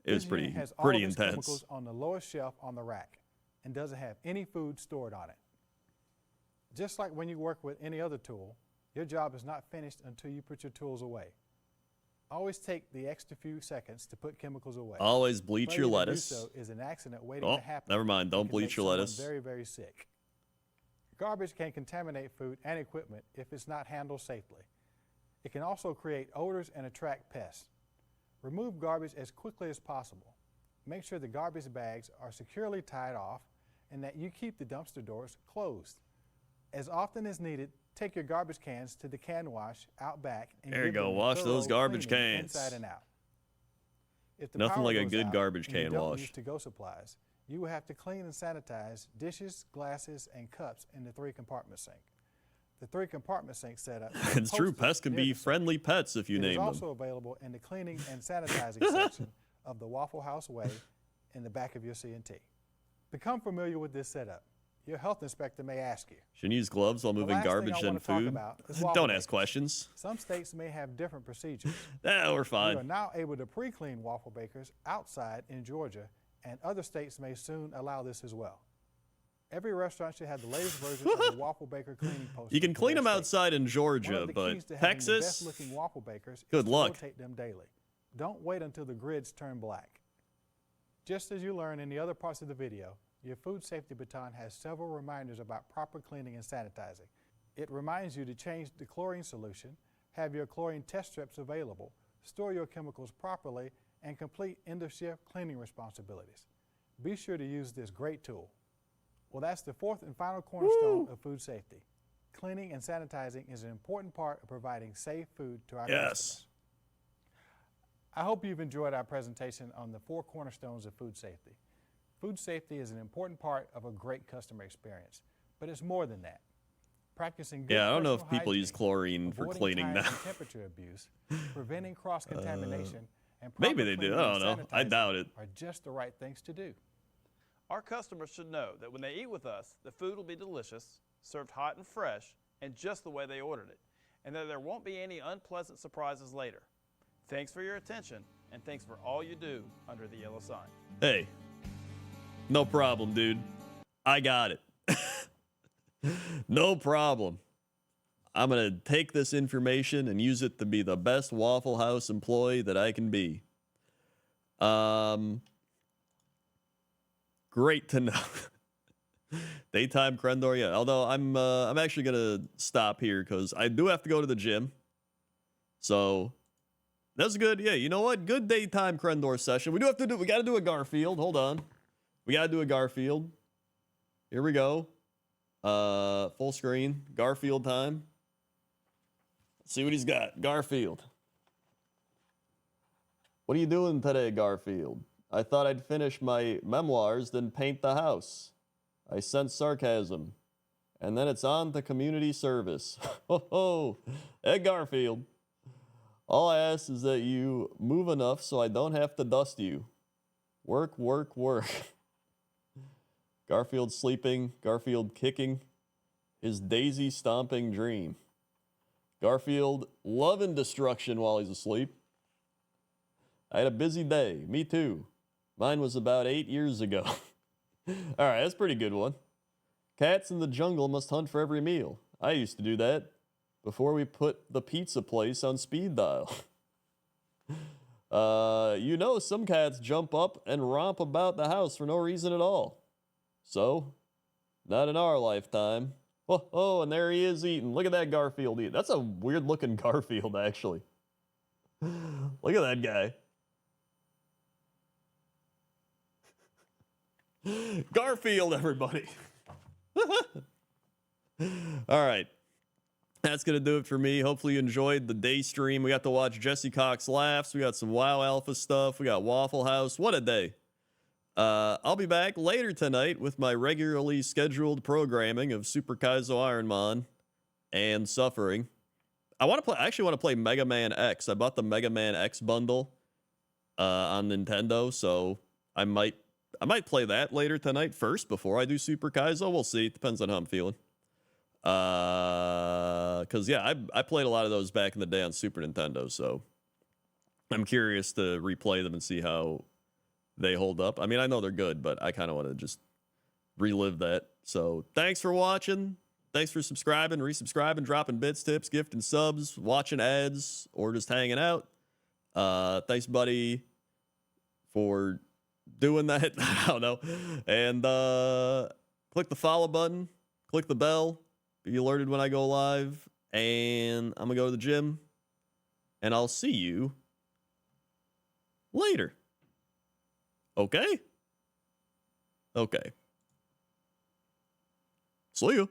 It was Engineering has all pretty of its intense. chemicals on the lowest shelf on the rack and doesn't have any food stored on it. Just like when you work with any other tool, your job is not finished until you put your tools away. Always take the extra few seconds to put chemicals away. Always bleach Failure your to do lettuce. so is an accident waiting Oh, to happen. never mind. Don't and can bleach make your someone lettuce. Very, very sick. Garbage can contaminate food and equipment if it's not handled safely. It can also create odors and attract pests. Remove garbage as quickly as possible. Make sure the garbage bags are securely tied off and that you keep the dumpster doors closed. As often as needed, take your garbage cans to the can wash out back and There you give go, them a wash those thorough garbage cleaning cans. inside and out. If the Nothing power like a goes good out garbage and you can don't wash. use to-go supplies, you will have to clean and sanitize dishes, glasses, and cups in the 3-compartment sink. The 3-compartment sink setup is It's true, posted pests can near be the sink. friendly pets if you It is name them. also available in the cleaning and sanitizing section of the Waffle House Way in the back of your C&T. Become familiar with this setup. Your health inspector may ask you. Shouldn't use gloves while The moving last thing I garbage wanna and talk food. about is waffle Don't makers. ask questions. Some states may have different procedures. We're We are fine. now able to pre-clean waffle bakers outside in Georgia, and other states may soon allow this as well. Every restaurant should have the latest version of the waffle baker cleaning poster. You can for clean their them state. outside in One Georgia, of the but keys to having the Texas, best-looking waffle bakers good is to luck. rotate them daily. Don't wait until the grids turn black. Just as you learned in the other parts of the video, your food safety baton has several reminders about proper cleaning and sanitizing. It reminds you to change the chlorine solution, have your chlorine test strips available, store your chemicals properly, and complete end-of-shift cleaning responsibilities. Be sure to use this great tool. Well, that's the 4th and final cornerstone of food safety. Cleaning and sanitizing is an important part of providing safe food to our Yes. customers. I hope you've enjoyed our presentation on the 4 cornerstones of food safety. Food safety is an important part of a great customer experience, but it's more than that. Practicing good Yeah, I don't know if personal people use hygiene, chlorine for avoiding cleaning time now. and temperature abuse, preventing cross-contamination, and Maybe proper they do. cleaning I and don't know. I sanitizing doubt it. are just the right things to do. Our customers should know that when they eat with us, the food will be delicious, served hot and fresh, and just the way they ordered it, and that there won't be any unpleasant surprises later. Thanks for your attention, and thanks for all you do under the yellow sign. Hey, no problem, dude. I got it. No problem. I'm going to take this information and use it to be the best Waffle House employee that I can be. Great to know. Daytime Crendor, yeah. Although I'm actually gonna stop here because I do have to go to the gym. So that's good. Yeah, you know what? Good daytime Crendor session. We gotta do a Garfield. Hold on. We gotta do a Garfield. Here we go. Full screen. Garfield time. Let's see what he's got. Garfield. What are you doing today, Garfield? I thought I'd finish my memoirs, then paint the house. I sense sarcasm. And then it's on to community service. Ho ho! Hey, Garfield. All I ask is that you move enough so I don't have to dust you. Work, work, work. Garfield sleeping, Garfield kicking, his daisy stomping dream. Garfield loving destruction while he's asleep. I had a busy day. Me too. Mine was about 8 years ago. All right, that's a pretty good one. Cats in the jungle must hunt for every meal. I used to do that before we put the pizza place on speed dial. You know, some cats jump up and romp about the house for no reason at all. So, not in our lifetime. Oh, and there he is eating. Look at that Garfield eating. That's a weird looking Garfield, actually. Look at that guy. Garfield, everybody. All right. That's going to do it for me. Hopefully you enjoyed the day stream. We got to watch Jesse Cox laughs. We got some WoW Alpha stuff. We got Waffle House. What a day. I'll be back later tonight with my regularly scheduled programming of Super Kaizo Ironmon and Suffering. I actually want to play Mega Man X. I bought the Mega Man X bundle on Nintendo, so I might play that later tonight first before I do Super Kaizo. We'll see. It depends on how I'm feeling. Because, yeah, I played a lot of those back in the day on Super Nintendo, so I'm curious to replay them and see how they hold up. I mean, I know they're good, but I kind of want to just relive that. So thanks for watching. Thanks for subscribing, resubscribing, dropping bits, tips, gifting subs, watching ads, or just hanging out. Thanks, buddy, for doing that. I don't know. And click the follow button. Click the bell. Be alerted when I go live. And I'm going to go to the gym. And I'll see you later. Okay? Okay. See you.